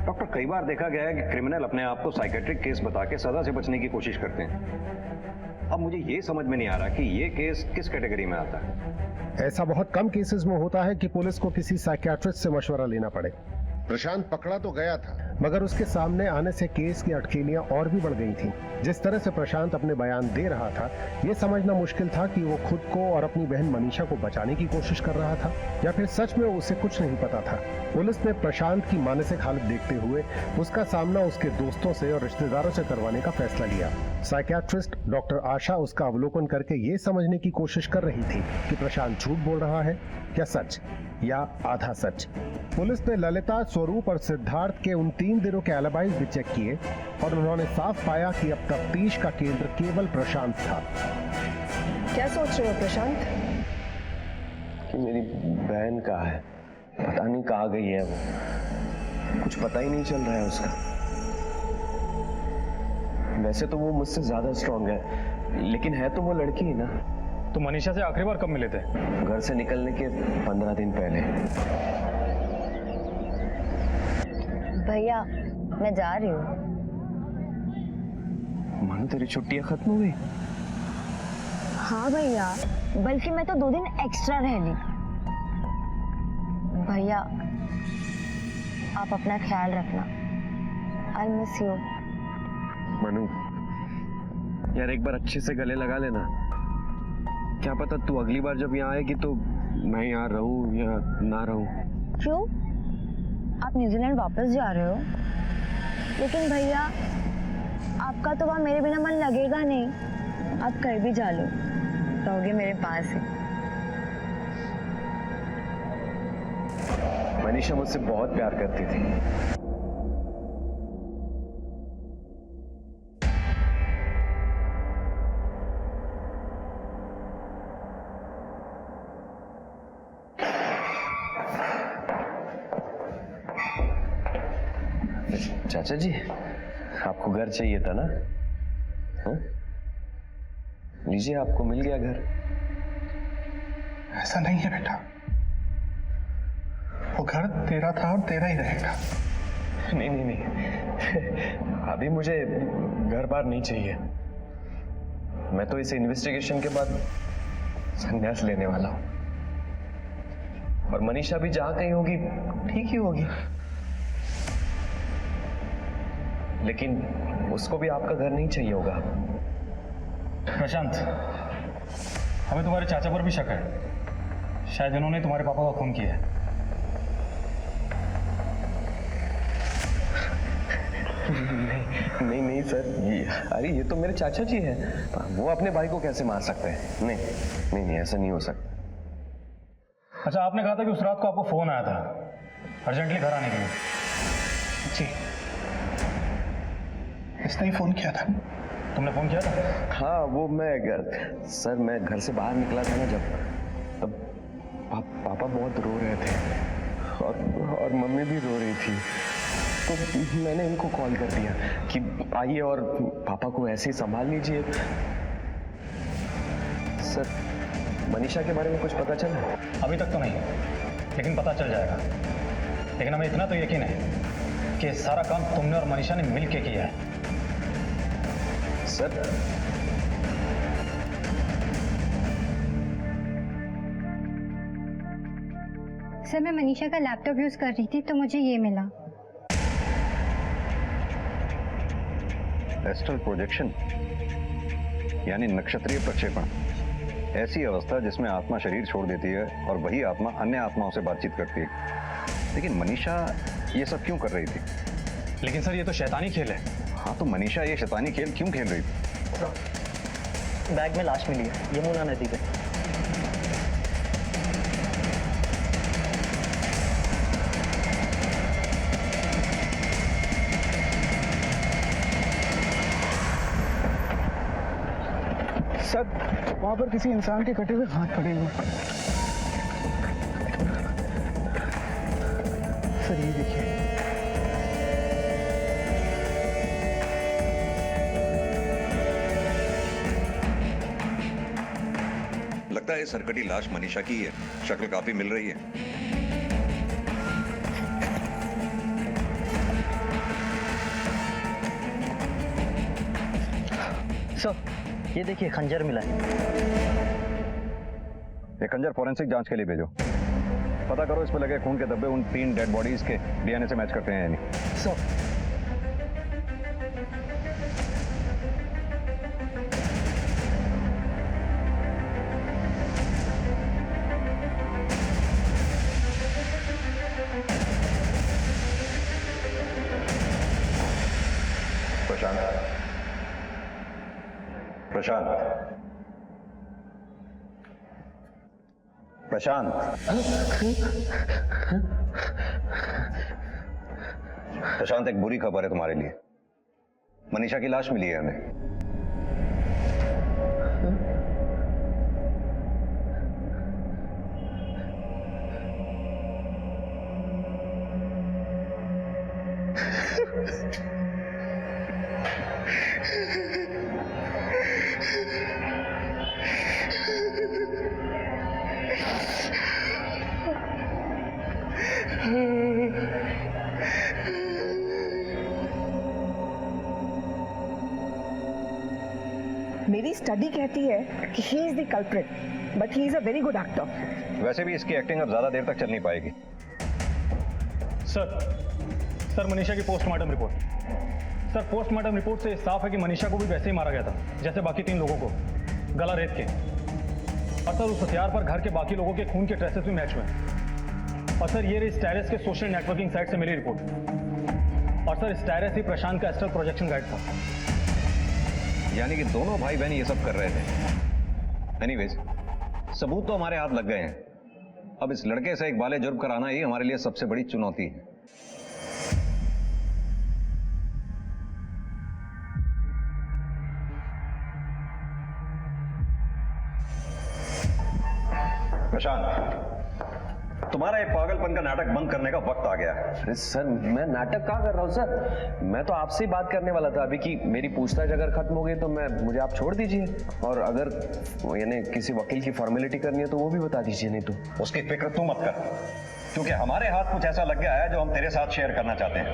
डॉक्टर, कई बार देखा गया है कि क्रिमिनल अपने आप को साइकियाट्रिक केस बता के सजा से बचने की कोशिश करते हैं। अब मुझे ये समझ में नहीं आ रहा कि ये केस किस कैटेगरी में आता है। ऐसा बहुत कम केसेस में होता है कि पुलिस को किसी साइकियाट्रिस्ट से मशवरा लेना पड़े। प्रशांत पकड़ा तो गया था, मगर उसके सामने आने से केस की अटकेलियां और भी बढ़ गई थीं। जिस तरह से प्रशांत अपने बयान दे रहा था, यह समझना मुश्किल था कि वो खुद को और अपनी बहन मनीषा को बचाने की कोशिश कर रहा था या फिर सच में उसे कुछ नहीं पता था। पुलिस ने प्रशांत की मानसिक हालत देखते हुए उसका सामना उसके दोस्तों से और रिश्तेदारों से करवाने का फैसला लिया। साइकियाट्रिस्ट डॉक्टर आशा उसका अवलोकन करके ये समझने की कोशिश कर रही थी कि प्रशांत झूठ बोल रहा है या सच या आधा सच। पुलिस ने ललिता, स्वरूप और सिद्धार्थ के उन 3 दिनों के एलिबाइज भी चेक किए और उन्होंने साफ पाया कि अब तफ्तीश का केंद्र केवल प्रशांत था। क्या सोच रहे हो प्रशांत? कि मेरी बहन कहाँ है, पता नहीं कहाँ गई है वो, कुछ पता ही नहीं चल रहा है उसका। वैसे तो वो मुझसे ज्यादा स्ट्रांग है, लेकिन है तो वो लड़की ही ना। तो मनीषा से आखिरी बार कब मिले थे? घर से निकलने के 15 दिन पहले। भैया मैं जा रही हूँ। मानो तेरी छुट्टियां खत्म हो गई? हाँ भैया, बल्कि मैं तो 2 दिन एक्स्ट्रा रह ली। भैया आप अपना ख्याल रखना। I miss you. मनु यार, एक बार अच्छे से गले लगा लेना। क्या पता तू अगली बार जब यहाँ आएगी तो मैं यहाँ रहूं या ना रहूं। क्यों? आप न्यूजीलैंड वापस जा रहे हो? लेकिन भैया आपका तो वहाँ मेरे बिना मन लगेगा नहीं। आप कहीं भी जा लो, रहोगे मेरे पास ही। मनीषा मुझसे बहुत प्यार करती थी। चाचा जी, आपको घर चाहिए था ना? हाँ? लीजिए, आपको मिल गया घर। ऐसा नहीं है बेटा, वो घर तेरा था और तेरा ही रहेगा। नहीं नहीं नहीं, अभी मुझे घर बार नहीं चाहिए। मैं तो इस इन्वेस्टिगेशन के बाद संन्यास लेने वाला हूं। और मनीषा भी जहां कहीं होगी ठीक ही होगी, लेकिन उसको भी आपका घर नहीं चाहिए होगा। प्रशांत, हमें तुम्हारे चाचा पर भी शक है। शायद इन्होंने तुम्हारे पापा का खून किया है। नहीं नहीं सर, अरे ये तो मेरे चाचा जी हैं। वो अपने भाई को कैसे मार सकते हैं? नहीं नहीं नहीं, ऐसा नहीं हो सकता। अच्छा, आपने कहा था कि उस रात को आपको फोन आया था अर्जेंटली घर आने के लिए। जी, इसने ही फोन किया था। तुमने फोन किया था? हाँ, वो सर मैं घर से बाहर निकला था ना जब, तब पापा बहुत रो रहे थे और मम्मी भी रो रही थी। तो मैंने इनको कॉल कर दिया कि आइए और पापा को ऐसे ही संभाल लीजिए। सर, मनीषा के बारे में कुछ पता चला? अभी तक तो नहीं, लेकिन पता चल जाएगा। लेकिन हमें इतना तो यकीन है कि सारा काम तुमने और मनीषा ने मिल के किया है। सर, सर मैं मनीषा का लैपटॉप यूज कर रही थी तो मुझे ये मिला। एस्ट्रल प्रोजेक्शन यानी नक्षत्रीय प्रक्षेपण, ऐसी अवस्था जिसमें आत्मा शरीर छोड़ देती है और वही आत्मा अन्य आत्माओं से बातचीत करती है। लेकिन मनीषा ये सब क्यों कर रही थी? लेकिन सर, ये तो शैतानी खेल है। हाँ, तो मनीषा ये शैतानी खेल क्यों खेल रही थी? बैग में लाश मिली है यमुना नदी पे। सर, वहां पर किसी इंसान के कटे हुए हाथ पड़े हुए। सर ये देखिए। लगता है सरकटी लाश मनीषा की है। शक्ल काफी मिल रही है। सर, ये देखिए खंजर मिला है। ये खंजर फॉरेंसिक जांच के लिए भेजो। पता करो इस पे लगे खून के धब्बे उन 3 डेड बॉडीज के डीएनए से मैच करते हैं या नहीं। सर, प्रशांत, प्रशांत, प्रशांत, प्रशांत, एक बुरी खबर है तुम्हारे लिए। मनीषा की लाश मिली है हमें। मेरी स्टडी कहती है कि he is the culprit, but he is a very good actor. वैसे भी इसकी एक्टिंग अब ज्यादा देर तक चल नहीं पाएगी। सर मनीषा की postmortem report. Sir postmortem report से साफ है कि मनीषा को भी वैसे ही मारा गया था जैसे बाकी 3 लोगों को, गला रेत के। और सर उस हथियार पर घर के बाकी लोगों के खून के ट्रेसेस भी मैच हुए। और सर ये रही स्टायरस के सोशल नेटवर्किंग साइट से मिली रिपोर्ट। और सर स्टायरस ही प्रशांत का एस्ट्रल प्रोजेक्शन गाइड था। यानी कि दोनों भाई बहन ये सब कर रहे थे। एनीवेज, सबूत तो हमारे हाथ लग गए हैं। अब इस लड़के से एक बाले जुर्म कराना ही हमारे लिए सबसे बड़ी चुनौती है। प्रशांत, तुम्हारा ये पागलपन का नाटक बंद करने का वक्त आ गया है। अरे सर, मैं नाटक कहाँ कर रहा हूँ सर? मैं तो आपसे ही बात करने वाला था अभी कि मेरी पूछताछ अगर खत्म हो गई तो मुझे आप छोड़ दीजिए, और अगर यानी किसी वकील की फॉर्मेलिटी करनी है तो वो भी बता दीजिए। नहीं तो उसकी फिक्र तू मत कर, क्योंकि हमारे हाथ कुछ ऐसा लग गया है जो हम तेरे साथ शेयर करना चाहते हैं।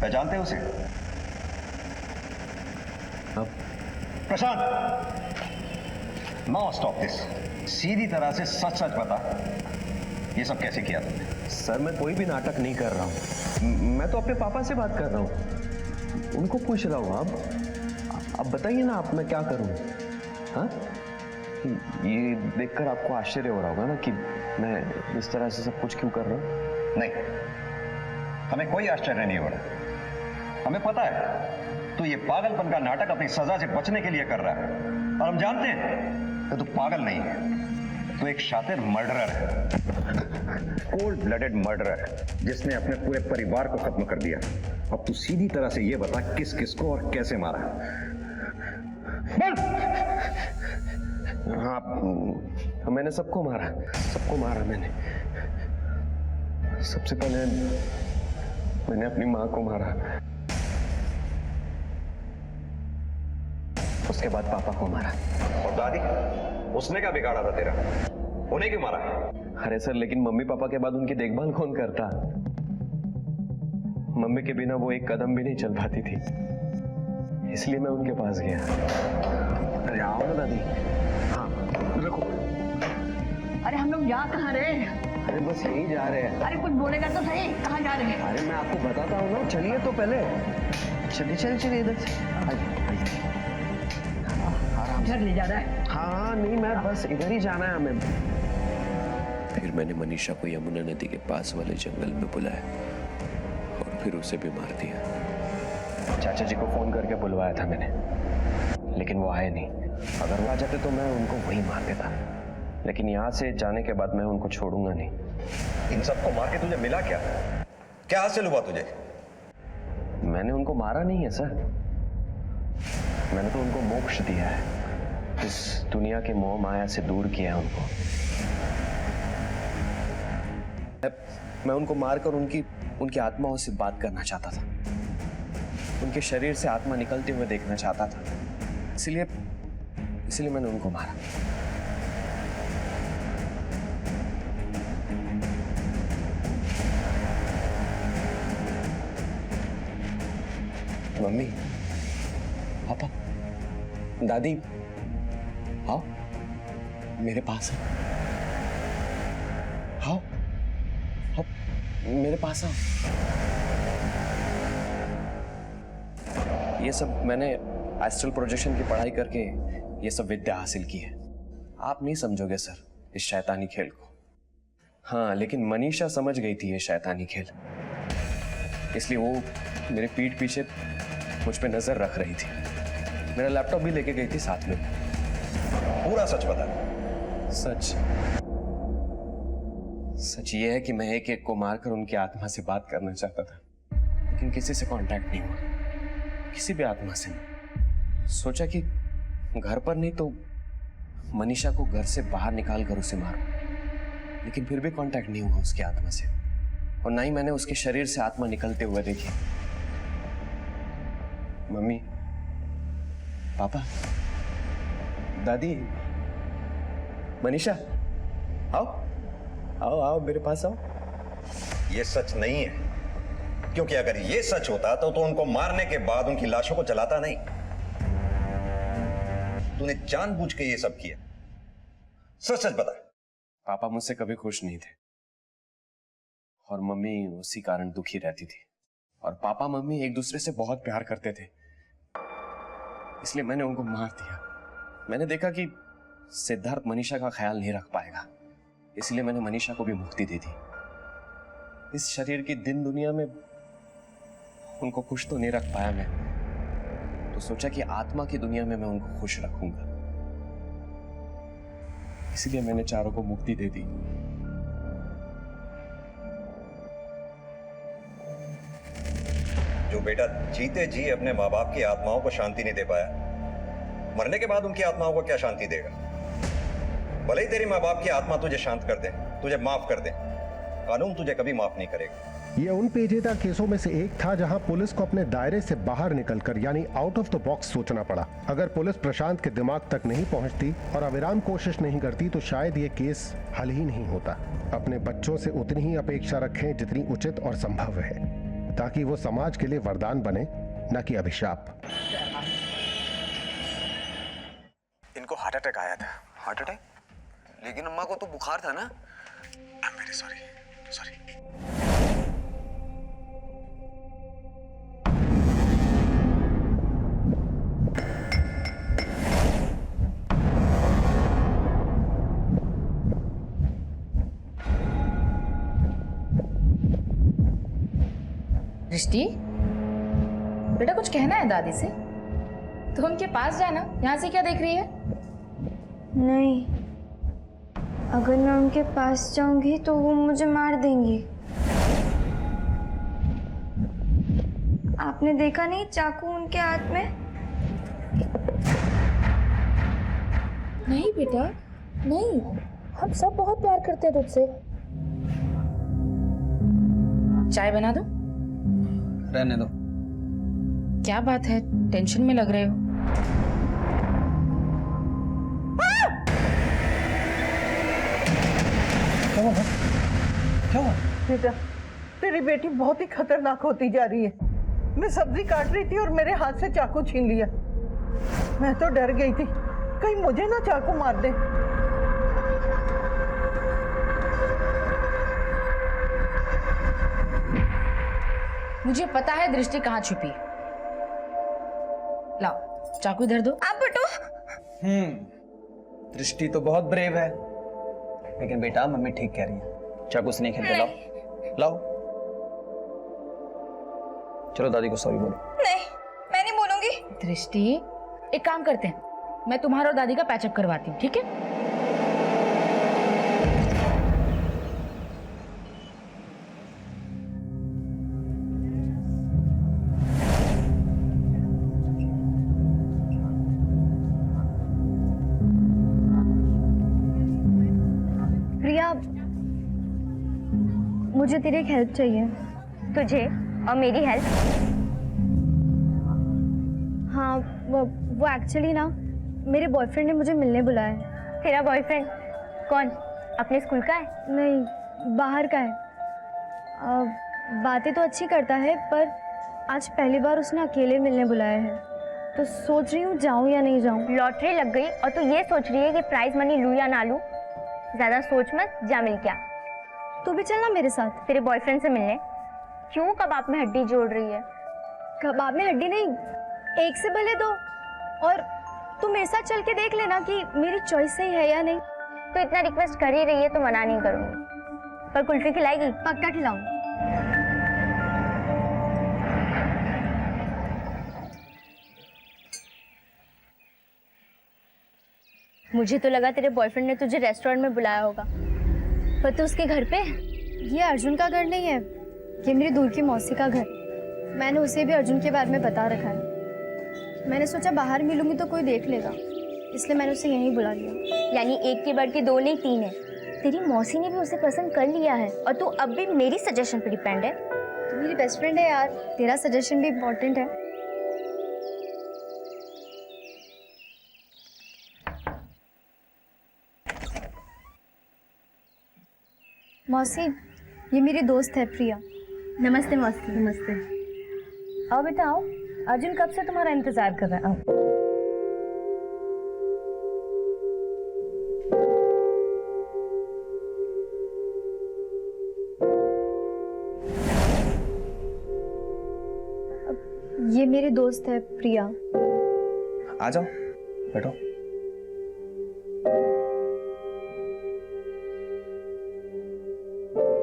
पहचानते हो उसे? प्रशांत, नाउ स्टॉप दिस। सीधी तरह से सच सच बता, ये सब कैसे किया तुमने? सर मैं कोई भी नाटक नहीं कर रहा हूँ, मैं तो अपने पापा से बात कर रहा हूँ, उनको पूछ रहा हूँ। अब बताइए ना आप, मैं क्या करूँ? हाँ, ये देखकर आपको आश्चर्य हो रहा होगा ना कि मैं इस तरह से सब कुछ क्यों कर रहा हूँ। नहीं, हमें कोई आश्चर्य नहीं हो रहा। हमें पता है तू ये पागलपन का नाटक अपनी सजा से बचने के लिए कर रहा है, और हम जानते हैं कि तू पागल नहीं है, तू एक शातिर मर्डरर है, कोल्ड ब्लडेड मर्डरर, जिसने अपने पूरे परिवार को खत्म कर दिया। अब तू सीधी तरह से ये बता किस किस को और कैसे मारा। हाँ, मैंने सबको मारा मैंने। सबसे पहले मैंने अपनी माँ को मारा, उसके बाद पापा को मारा। और दादी, उसने क्या बिगाड़ा था तेरा? उन्हें क्यों मारा? अरे सर, लेकिन मम्मी पापा के बाद उनकी देखभाल कौन करता? मम्मी के बिना वो एक कदम भी नहीं चल पाती थी, इसलिए मैं उनके पास गया। अरे आओ ना दादी। हाँ रखो। अरे हम लोग जा कहाँ रहे हैं? अरे बस यही जा रहे हैं। अरे कुछ बोलेगा तो सही, कहाँ जा रहे हैं? अरे मैं आपको बताता हूँ ना, चलिए तो पहले। चलिए इधर से। घर ले जा रहा है? हाँ नहीं, मैं बस इधर ही जाना है हमें। फिर मैंने मनीषा को यमुना नदी के पास वाले जंगल में बुलाया और फिर उसे भी मार दिया। चाचा जी को फोन करके बुलवाया था मैंने, लेकिन वो आए नहीं। अगर वो आ जाते तो मैं उनको वहीं मार देता, लेकिन यहाँ से जाने के बाद मैं उनको छोड़ूंगा नहीं। इन सबको मार के तुझे मिला क्या? क्या हासिल हुआ तुझे? मैंने उनको मारा नहीं है सर, मैंने तो उनको मोक्ष दिया है, इस दुनिया के मोह माया से दूर किया है उनको। मैं उनको मारकर उनकी आत्माओं से बात करना चाहता था, उनके शरीर से आत्मा निकलते हुए देखना चाहता था, इसलिए मैंने उनको मारा। मम्मी, पापा, दादी, आओ मेरे पास आओ, मेरे पास आओ। ये सब मैंने एस्ट्रल प्रोजेक्शन की पढ़ाई करके ये सब विद्या हासिल की है। आप नहीं समझोगे सर इस शैतानी खेल को। हाँ, लेकिन मनीषा समझ गई थी ये शैतानी खेल। इसलिए वो मेरे पीठ पीछे मुझ पे नजर रख रही थी। मेरा लैपटॉप भी लेके गई थी साथ में। पूरा सच बता। सच ये है कि मैं एक एक को मारकर उनकी आत्मा से बात करना चाहता था, लेकिन किसी से कांटेक्ट नहीं हुआ, किसी भी आत्मा से नहीं। सोचा कि घर पर नहीं तो मनीषा को घर से बाहर निकाल कर उसे मारूं, लेकिन फिर भी कांटेक्ट नहीं हुआ उसकी आत्मा से, और ना ही मैंने उसके शरीर से आत्मा निकलते हुए देखी। मम्मी, पापा, दादी, मनीषा, आओ आओ आओ मेरे पास आओ। ये सच नहीं है, क्योंकि अगर ये सच होता तो उनको मारने के बाद उनकी लाशों को जलाता नहीं। तूने जानबूझ के ये सब किया। सच सच बता। पापा मुझसे कभी खुश नहीं थे और मम्मी उसी कारण दुखी रहती थी, और पापा मम्मी एक दूसरे से बहुत प्यार करते थे, इसलिए मैंने उनको मार दिया। मैंने देखा कि सिद्धार्थ मनीषा का ख्याल नहीं रख पाएगा, इसलिए मैंने मनीषा को भी मुक्ति दे दी। इस शरीर की दिन दुनिया में उनको खुश तो नहीं रख पाया मैं, तो सोचा कि आत्मा की दुनिया में मैं उनको खुश रखूंगा, इसलिए मैंने चारों को मुक्ति दे दी। जो बेटा जीते जी अपने माँ बाप की आत्माओं को शांति नहीं दे पाया, मरने के बाद उनकी आत्माओं को क्या शांति देगा? भले ही तेरी माँ बाप की आत्मा तुझे शांत कर दे, तुझे माफ कर दे, कानून तुझे कभी माफ नहीं करेगा। ये उन पेचीदा केसों में से एक था जहां पुलिस को अपने दायरे से बाहर निकलकर यानी आउट ऑफ द बॉक्स सोचना पड़ा। अगर पुलिस प्रशांत के दिमाग तक नहीं पहुंचती और अविराम कोशिश नहीं करती तो शायद ये केस हल ही नहीं होता। अपने बच्चों से उतनी ही अपेक्षा रखें जितनी उचित और संभव है, ताकि वो समाज के लिए वरदान बने, न कि अभिशाप। इनको हार्ट अटैक आया था। Heart attack? लेकिन अम्मा को तो बुखार था ना। मेरी सॉरी। दृष्टि, बेटा कुछ कहना है दादी से? तो उनके पास जाना, यहाँ से क्या देख रही है? नहीं, अगर मैं उनके पास जाऊंगी तो वो मुझे मार देंगी। आपने देखा नहीं चाकू उनके हाथ में? नहीं बेटा, नहीं, हम सब बहुत प्यार करते हैं तुझसे। चाय बना दो? रहने दो। क्या बात है, टेंशन में लग रहे हो? क्या हुआ? बेटा, तेरी बेटी बहुत ही खतरनाक होती जा रही है। मैं सब्जी काट रही थी और मेरे हाथ से चाकू छीन लिया। मैं तो डर गई थी, कहीं मुझे ना चाकू मार दे। मुझे पता है दृष्टि कहाँ छुपी है। लाओ चाकू इधर दो। आप बटो। दृष्टि तो बहुत ब्रेव है, लेकिन बेटा मम्मी ठीक कह रही है, चाकू से नहीं खेलते। लाओ चलो दादी को सॉरी बोलो। नहीं, मैं नहीं बोलूंगी। दृष्टि, एक काम करते हैं, मैं तुम्हारा और दादी का पैचअप करवाती हूँ, ठीक है? प्रिया, मुझे तेरी एक हेल्प चाहिए। तुझे और मेरी हेल्प? हाँ, वो एक्चुअली ना मेरे बॉयफ्रेंड ने मुझे मिलने बुलाया है। तेरा बॉयफ्रेंड कौन? अपने स्कूल का है? नहीं, बाहर का है। बातें तो अच्छी करता है, पर आज पहली बार उसने अकेले मिलने बुलाया है, तो सोच रही हूँ जाऊँ या नहीं जाऊँ। लॉटरी लग गई और तू ये सोच रही है कि प्राइज मनी लूँ या ना लूँ? ज्यादा सोच मत, जा मिल क्या। तू भी चलना मेरे साथ तेरे बॉयफ्रेंड से मिलने। क्यों कबाब में हड्डी जोड़ रही है? कबाब में हड्डी नहीं, एक से भले दो। और तू मेरे साथ चल के देख लेना कि मेरी चॉइस सही है या नहीं। तो इतना रिक्वेस्ट कर ही रही है तो मना नहीं करूंगी। पर कुल्फी खिलाएगी? पक्का खिलाऊंगी। मुझे तो लगा तेरे बॉयफ्रेंड ने तुझे रेस्टोरेंट में बुलाया होगा, पर तू उसके घर पे। ये अर्जुन का घर नहीं है, ये मेरी दूर की मौसी का घर। मैंने उसे भी अर्जुन के बारे में बता रखा है। मैंने सोचा बाहर मिलूंगी तो कोई देख लेगा, इसलिए मैंने उसे यहीं बुला लिया। यानी एक के बढ़ के दो नहीं तीन है। तेरी मौसी ने भी उसे पसंद कर लिया है और तू अब भी मेरी सजेशन पे डिपेंड है। तू मेरी बेस्ट फ्रेंड है यार, तेरा सजेशन भी इम्पोर्टेंट है। मौसी, ये मेरी दोस्त है प्रिया। नमस्ते मौसी। नमस्ते। आओ बेटा आओ, अर्जुन कब से तुम्हारा इंतजार कर रहा है। आओ। ये मेरी दोस्त है प्रिया। आ जाओ, बैठो।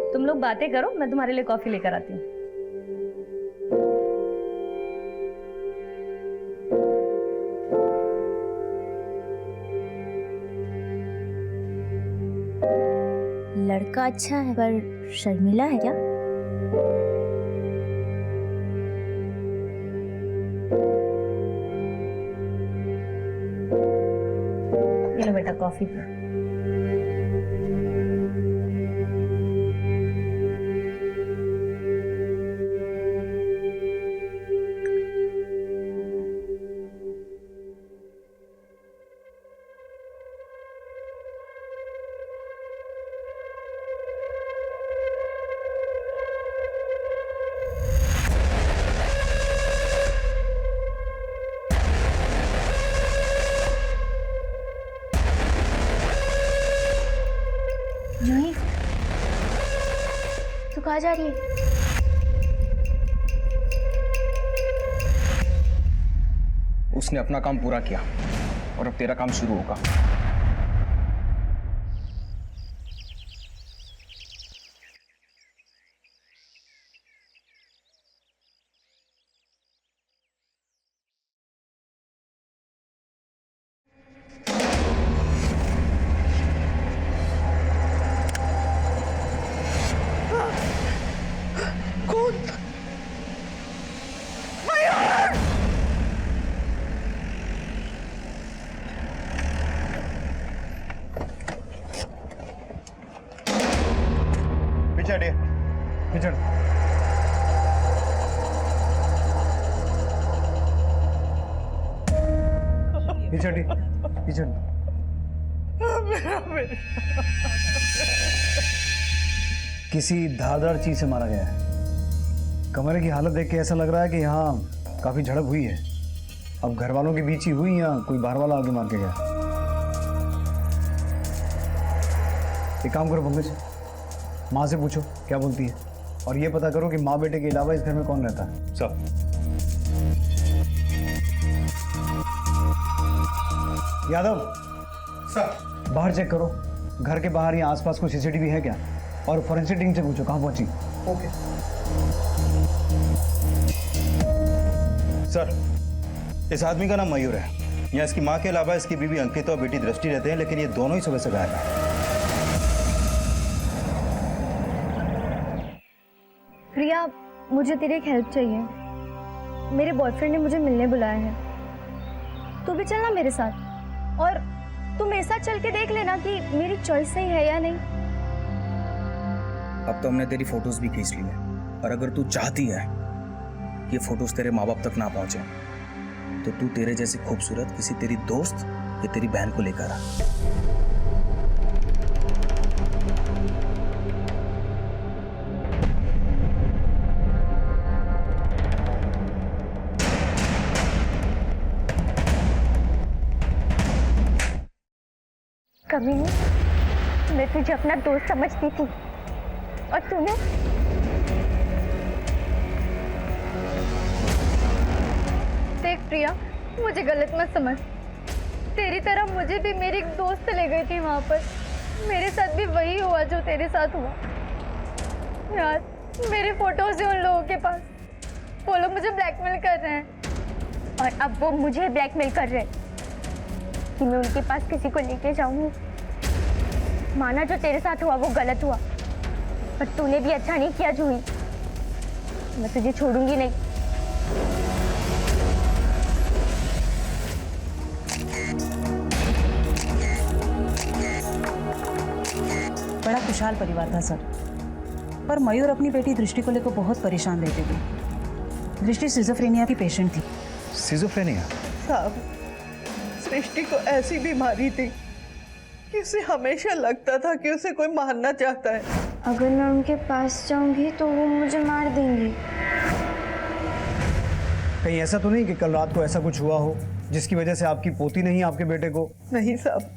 तुम लोग बातें करो, मैं तुम्हारे लिए कॉफी लेकर आती हूँ। लड़का अच्छा है पर शर्मिला है क्या? ये लो बेटा कॉफी पे। जूही, तू कहाँ जा रही है? उसने अपना काम पूरा किया और अब तेरा काम शुरू होगा। पिछड़ पिछड़ पिछड़ किसी धारदार चीज से मारा गया है। कमरे की हालत देख के ऐसा लग रहा है कि यहाँ काफी झड़प हुई है। अब घर वालों के बीच ही हुई या कोई बाहर वाला आगे मार के गया। एक काम करो पंकज, माँ से पूछो क्या बोलती है और ये पता करो कि माँ बेटे के अलावा इस घर में कौन रहता है। सब यादव सर, बाहर चेक करो, घर के बाहर या आसपास कोई सीसीटीवी है क्या, और फोरेंसिक टीम से पूछो कहाँ पहुंची। ओके सर, इस आदमी का नाम मयूर है। यहाँ इसकी माँ के अलावा इसकी बीवी अंकिता और बेटी दृष्टि रहते हैं, लेकिन ये दोनों ही सुबह से गायब हैं। प्रिया, मुझे तेरी एक हेल्प चाहिए। मेरे बॉयफ्रेंड ने मुझे मिलने बुलाया है, तू भी चलना मेरे साथ। और तू मेरे साथ चल के देख लेना कि मेरी चॉइस सही है या नहीं। अब तो हमने तेरी फोटोज भी खींच ली है, और अगर तू चाहती है कि ये फोटोज तेरे माँ बाप तक ना पहुंचे तो तू तेरे जैसी खूबसूरत किसी तेरी दोस्त या तेरी बहन को लेकर आ। कभी नहीं, मैं तुझे अपना दोस्त समझती थी और तूने देख प्रिया, मुझे गलत मत समझ। तेरी तरह मुझे भी मेरी एक दोस्त ले गई थी वहां पर। मेरे साथ भी वही हुआ जो तेरे साथ हुआ। यार, मेरे फोटोज है उन लोगों के पास। वो लोग मुझे ब्लैकमेल कर रहे हैं। और अब वो मुझे ब्लैकमेल कर रहे हैं। कि मैं उनके पास किसी को लेके जाऊंगी। माना जो तेरे साथ हुआ वो गलत हुआ, पर तूने भी अच्छा नहीं किया जूही। मैं तुझे छोड़ूंगी नहीं। बड़ा खुशहाल परिवार था सर, पर मयूर अपनी बेटी दृष्टि को लेकर बहुत परेशान रहते थे। दृष्टि सिजोफ्रेनिया की पेशेंट थी। सिजोफ्रेनिया? साहब, सृष्टि को ऐसी बीमारी थी कि उसे हमेशा लगता था कि उसे कोई मारना चाहता है। अगर मैं उनके पास जाऊंगी तो वो मुझे मार देंगी। कहीं ऐसा तो नहीं कि कल रात को ऐसा कुछ हुआ हो जिसकी वजह से आपकी पोती नहीं आपके बेटे को? नहीं साहब,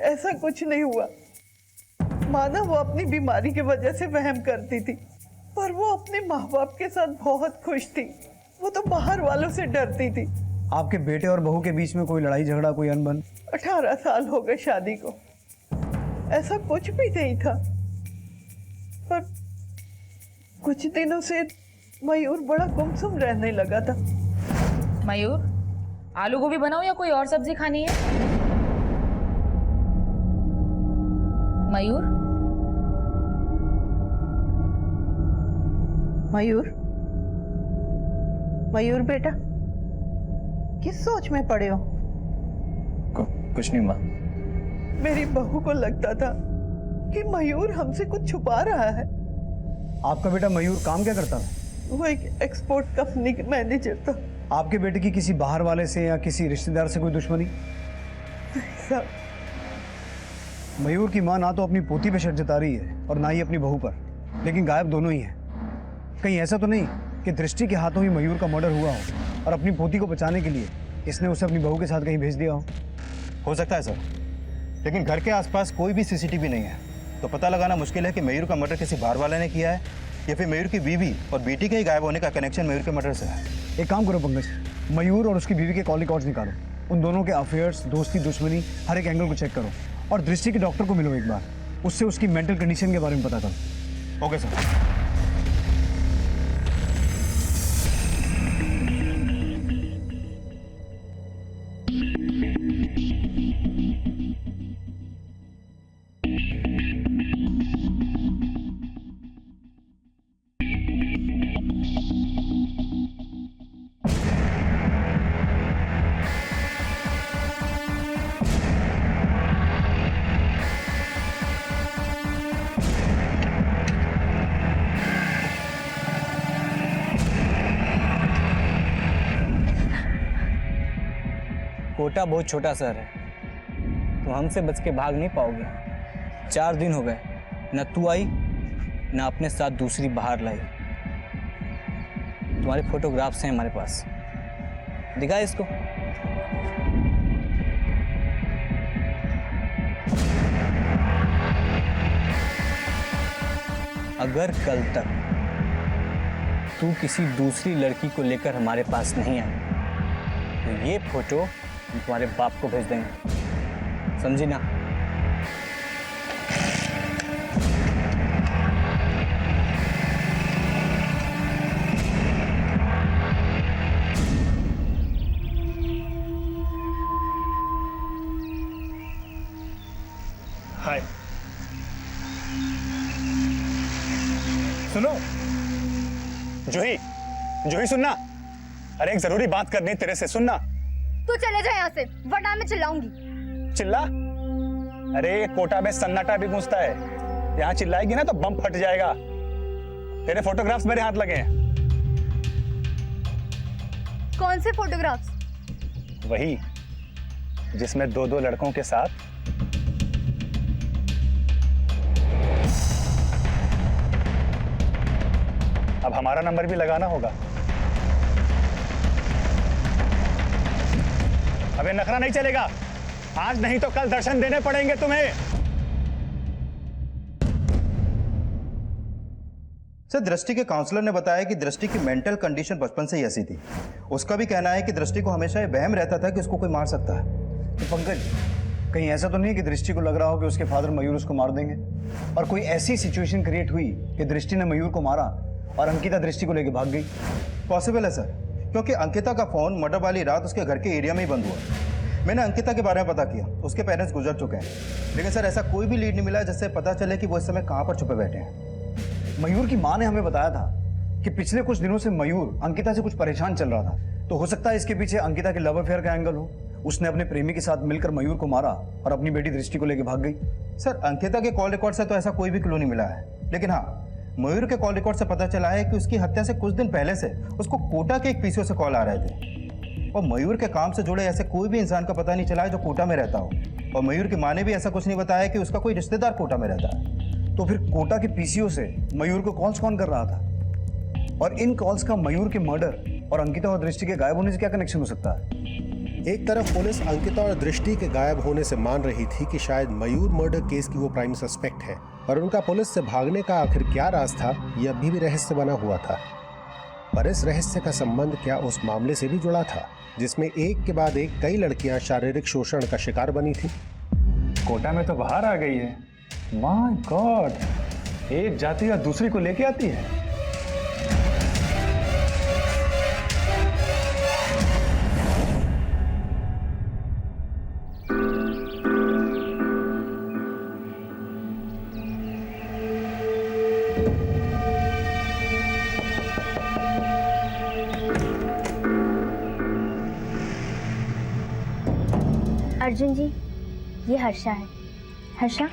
ऐसा कुछ नहीं हुआ। माना वो अपनी बीमारी की वजह से वहम करती थी, पर वो अपने माँ बाप के साथ बहुत खुश थी। वो तो बाहर वालों से डरती थी। आपके बेटे और बहू के बीच में कोई लड़ाई झगड़ा, कोई अनबन? 18 साल हो गए शादी को, ऐसा कुछ भी नहीं था। पर कुछ दिनों से मयूर बड़ा गुमसुम रहने लगा था। मयूर, आलू गोभी बनाओ या कोई और सब्जी खानी है? मयूर? मयूर, मयूर बेटा, किस सोच में पड़े हो? कुछ नहीं माँ। मेरी बहू को लगता था कि मयूर हमसे कुछ छुपा रहा है। आपका बेटा मयूर काम क्या करता है? वो एक एक्सपोर्ट कंपनी का मैनेजर था। आपके बेटे की किसी बाहर वाले से या किसी रिश्तेदार से कोई दुश्मनी? सब। मयूर की माँ ना तो अपनी पोती पे शक जता रही है और ना ही अपनी बहू पर, लेकिन गायब दोनों ही हैं। कहीं ऐसा तो नहीं कि दृष्टि के हाथों ही मयूर का मर्डर हुआ हो और अपनी पोती को बचाने के लिए इसने उसे अपनी बहू के साथ कहीं भेज दिया हो सकता है सर, लेकिन घर के आसपास कोई भी सीसीटीवी नहीं है, तो पता लगाना मुश्किल है कि मयूर का मर्डर किसी बाहर वाले ने किया है या फिर मयूर की बीवी और बेटी के ही गायब होने का कनेक्शन मयूर के मर्डर से है। एक काम करो पंकज, मयूर और उसकी बीवी के कॉल रिकॉर्ड्स निकालो, उन दोनों के अफेयर्स, दोस्ती, दुश्मनी, हर एक एंगल को चेक करो और दृष्टि के डॉक्टर को मिलो एक बार, उससे उसकी मेंटल कंडीशन के बारे में पता करो। Okay sir. कोटा बहुत छोटा शहर है, तो हमसे बच के भाग नहीं पाओगे। 4 दिन हो गए, न तू आई न अपने साथ दूसरी बाहर लाई। तुम्हारे फोटोग्राफ्स हैं हमारे पास, दिखा इसको। अगर कल तक तू किसी दूसरी लड़की को लेकर हमारे पास नहीं आई तो ये फोटो हम तुम्हारे बाप को भेज देंगे, समझी ना? हाय, सुनो जूही, जूही सुनना। अरे एक जरूरी बात करनी है तेरे से, सुनना। तू चले जा यहाँ से, वरना मैं चिल्लाऊंगी। चिल्ला? अरे कोटा में सन्नाटा भी गूंजता है, यहाँ चिल्लाएगी ना तो बम फट जाएगा। तेरे फोटोग्राफ्स मेरे हाथ लगे हैं। कौन से फोटोग्राफ्स? वही जिसमें 2-2 लड़कों के साथ अब हमारा नंबर भी लगाना होगा। अबे नखरा नहीं चलेगा, आज नहीं तो कल दर्शन देने पड़ेंगे तुम्हें। सर, दृष्टि के काउंसलर ने बताया कि दृष्टि की मेंटल कंडीशन बचपन से ही ऐसी थी। उसका भी कहना है कि दृष्टि को हमेशा ये वहम रहता था कि उसको कोई मार सकता है। तो पंकज, कहीं ऐसा तो नहीं कि दृष्टि को लग रहा हो कि उसके फादर मयूर उसको मार देंगे और कोई ऐसी सिचुएशन क्रिएट हुई कि दृष्टि ने मयूर को मारा और अंकिता दृष्टि को लेकर भाग गई? पॉसिबल है सर, क्योंकि अंकिता का फोन मर्डर वाली रात उसके घर के एरिया में ही बंद हुआ। मैंने अंकिता के बारे में पता किया, उसके पेरेंट्स गुजर चुके हैं, लेकिन सर ऐसा कोई भी लीड नहीं मिला जिससे पता चले कि वो इस समय कहाँ पर छुपे बैठे हैं। मयूर की माँ ने हमें बताया था कि पिछले कुछ दिनों से मयूर अंकिता से कुछ परेशान चल रहा था, तो हो सकता है इसके पीछे अंकिता के लव अफेयर का एंगल हो। उसने अपने प्रेमी के साथ मिलकर मयूर को मारा और अपनी बेटी दृष्टि को लेकर भाग गई। सर अंकिता के कॉल रिकॉर्ड से तो ऐसा कोई भी क्लू नहीं मिला है, लेकिन हाँ मयूर के कॉल रिकॉर्ड से पता चला है कि उसकी हत्या से कुछ दिन पहले से उसको कोटा के एक पीसीओ से कॉल आ रहे थे, और मयूर के काम से जुड़े ऐसे कोई भी इंसान का पता नहीं चला है जो कोटा में रहता हो, और मयूर की माँ ने भी ऐसा कुछ नहीं बताया कि उसका कोई रिश्तेदार कोटा में रहता है। तो फिर कोटा के पीसीओ से मयूर को कॉल्स कौन कर रहा था, और इन कॉल्स का मयूर के मर्डर और अंकिता और दृष्टि के गायब होने से क्या कनेक्शन हो सकता है? एक तरफ पुलिस अंकिता और दृष्टि के गायब होने से मान रही थी कि शायद मयूर मर्डर केस की वो प्राइम सस्पेक्ट है, और उनका पुलिस से भागने का आखिर क्या राज था, यह अभी भी रहस्य बना हुआ था। पर इस रहस्य का संबंध क्या उस मामले से भी जुड़ा था जिसमें एक के बाद एक कई लड़कियां शारीरिक शोषण का शिकार बनी थी? कोटा में तो बाहर आ गई है। माय गॉड, एक जाति या दूसरी को लेके आती है। अर्जुन जी, ये हर्षा है। हर्षा,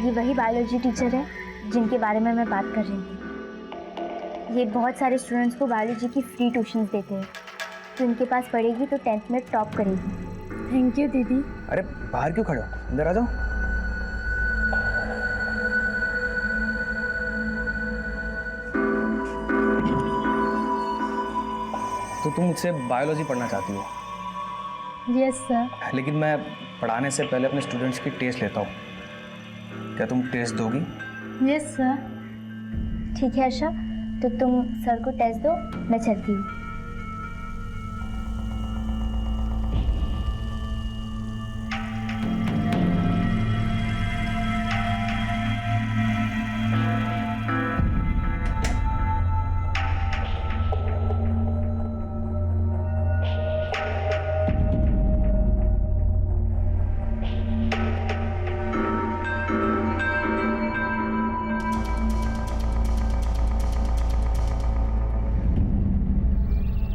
ये वही बायोलॉजी टीचर है जिनके बारे में मैं बात कर रही थी। ये बहुत सारे स्टूडेंट्स को बायोलॉजी की फ्री ट्यूशन्स देते हैं, तो इनके पास पढ़ेगी तो 10th में टॉप करेगी। थैंक यू दीदी। अरे बाहर क्यों खड़े हो, अंदर आ जाओ। तो तुम मुझसे बायोलॉजी पढ़ना चाहती हो? Yes sir. लेकिन मैं पढ़ाने से पहले अपने स्टूडेंट्स की टेस्ट लेता हूँ, क्या तुम टेस्ट दोगी? Yes sir. ठीक है हर्षा, तो तुम सर को टेस्ट दो, मैं चलती हूँ।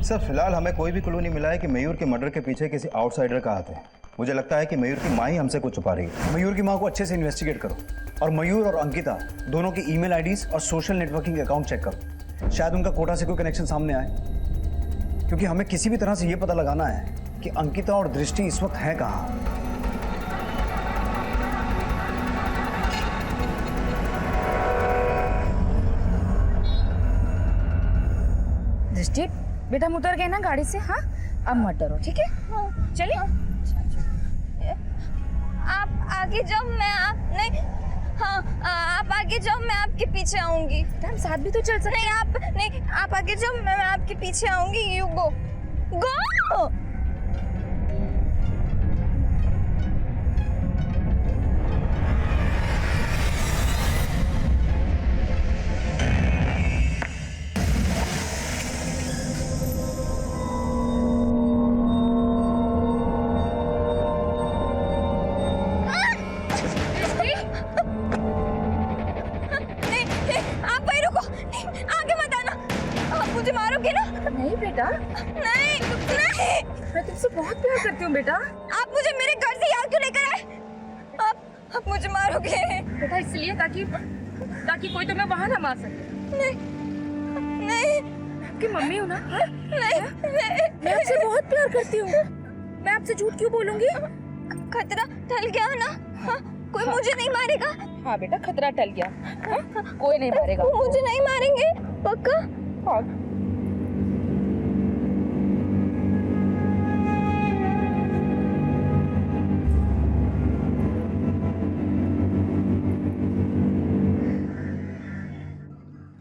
सर फिलहाल हमें कोई भी क्लू नहीं मिला है कि मयूर के मर्डर के पीछे किसी आउटसाइडर का हाथ है। मुझे लगता है कि मयूर की माँ ही हमसे कुछ छुपा रही है। मयूर की माँ को अच्छे से इन्वेस्टिगेट करो, और मयूर और अंकिता दोनों की ईमेल आईडीज और सोशल नेटवर्किंग अकाउंट चेक करो। शायद उनका कोटा से कोई कनेक्शन सामने आए, क्योंकि हमें किसी भी तरह से ये पता लगाना है कि अंकिता और दृष्टि इस वक्त है कहाँ। दृष्टि बेटा, हम उतर गए ना गाड़ी से। हाँ, अब मत डरो, ठीक है? चलिए। आप आगे जाओ, मैं आप नहीं। हाँ, आप आगे जाओ, मैं आपके पीछे आऊंगी। हम साथ भी तो चल सकते हैं। नहीं, आप आगे जाओ, मैं आपके पीछे आऊंगी। यू गो गो। नहीं, मैं तुमसे बहुत प्यार करती हूँ बेटा। आप मुझे मेरे घर से यहाँ क्यों लेकर आए? आप मुझे मारोगे? बेटा इसलिए ताकि कोई तुम्हें वहां ना मार सके। नहीं, आपकी मम्मी हो ना? नहीं, मैं आपसे बहुत प्यार करती हूँ। मैं आपसे झूठ क्यों बोलूंगी? खतरा टल गया ना? हाँ, कोई मुझे नहीं मारेगा? हाँ बेटा, खतरा टल गया। कोई नहीं मारेगा। मुझे नहीं मारेंगे पक्का? हाँ।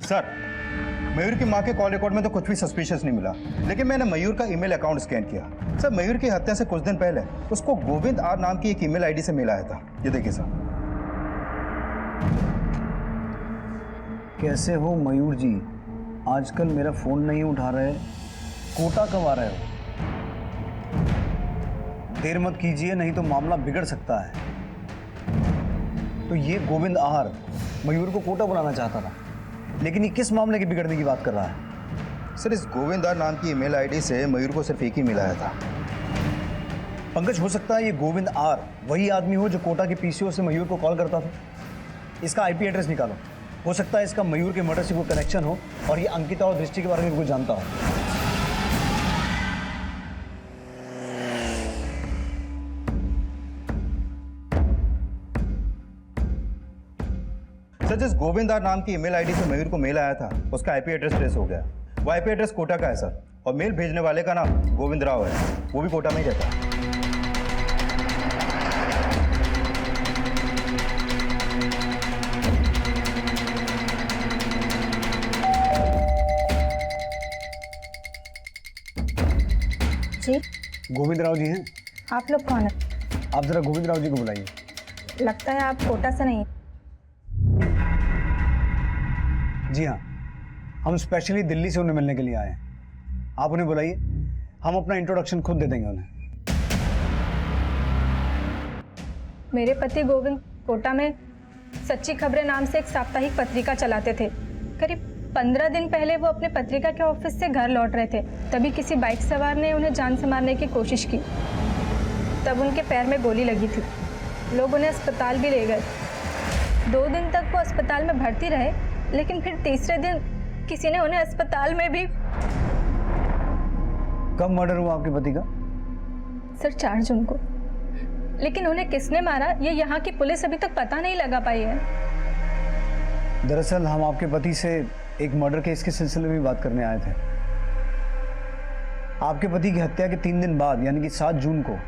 सर मयूर की माँ के कॉल रिकॉर्ड में तो कुछ भी सस्पिशियस नहीं मिला, लेकिन मैंने मयूर का ईमेल अकाउंट स्कैन किया। सर मयूर की हत्या से कुछ दिन पहले उसको गोविंद आर नाम की एक ईमेल आईडी से मिला था। ये देखिए सर। कैसे हो मयूर जी? आजकल मेरा फोन नहीं उठा रहे, कोटा कब आ रहे हो? देर मत कीजिए, नहीं तो मामला बिगड़ सकता है। तो ये गोविंद आहार मयूर को कोटा बुलाना चाहता था, लेकिन ये किस मामले के बिगड़ने की बात कर रहा है? सर, इस गोविंद आर नाम की ईमेल आईडी से मयूर को सिर्फ एक ही मिलाया था। पंकज, हो सकता है ये गोविंद आर वही आदमी हो जो कोटा के पीसीओ से मयूर को कॉल करता था। इसका आईपी एड्रेस निकालो, हो सकता है इसका मयूर के मर्डर से कोई कनेक्शन हो और ये अंकिता और दृष्टि के बारे में कुछ जानता हो। सर, जिस गोविंद आर नाम की ईमेल आईडी से मयूर को मेल आया था उसका आईपी एड्रेस ट्रेस हो गया। वो आईपी एड्रेस कोटा का है सर, और मेल भेजने वाले का नाम गोविंद राव है, वो भी कोटा में ही रहता है। जी, गोविंद राव जी हैं? आप लोग कौन है? आप जरा गोविंद राव जी को बुलाइए। लगता है आप कोटा से नहीं। जी हाँ, हम स्पेशली दिल्ली से उन्हें मिलने के लिए आए हैं। आप उन्हें बुलाइए, हम अपना इंट्रोडक्शन खुद दे देंगे उन्हें। मेरे पति गोविंद कोटा में सच्ची खबरें नाम से एक साप्ताहिक पत्रिका चलाते थे। करीब 15 दिन पहले वो अपने पत्रिका के ऑफिस से घर लौट रहे थे, तभी किसी बाइक सवार ने उन्हें जान से मारने की कोशिश की। तब उनके पैर में गोली लगी थी। लोग उन्हें अस्पताल भी ले गए। 2 दिन तक वो अस्पताल में भर्ती रहे, लेकिन फिर तीसरे दिन किसी ने उन्हें अस्पताल में भी। कब मर्डर हुआ आपके पति का? सर 4 जून को। लेकिन उन्हें किसने मारा ये यहाँ की पुलिस अभी तक पता नहीं लगा पाई है। दरअसल हम आपके पति से एक मर्डर केस के सिलसिले में बात करने आए थे। आपके पति की हत्या के 3 दिन बाद यानी कि 7 जून को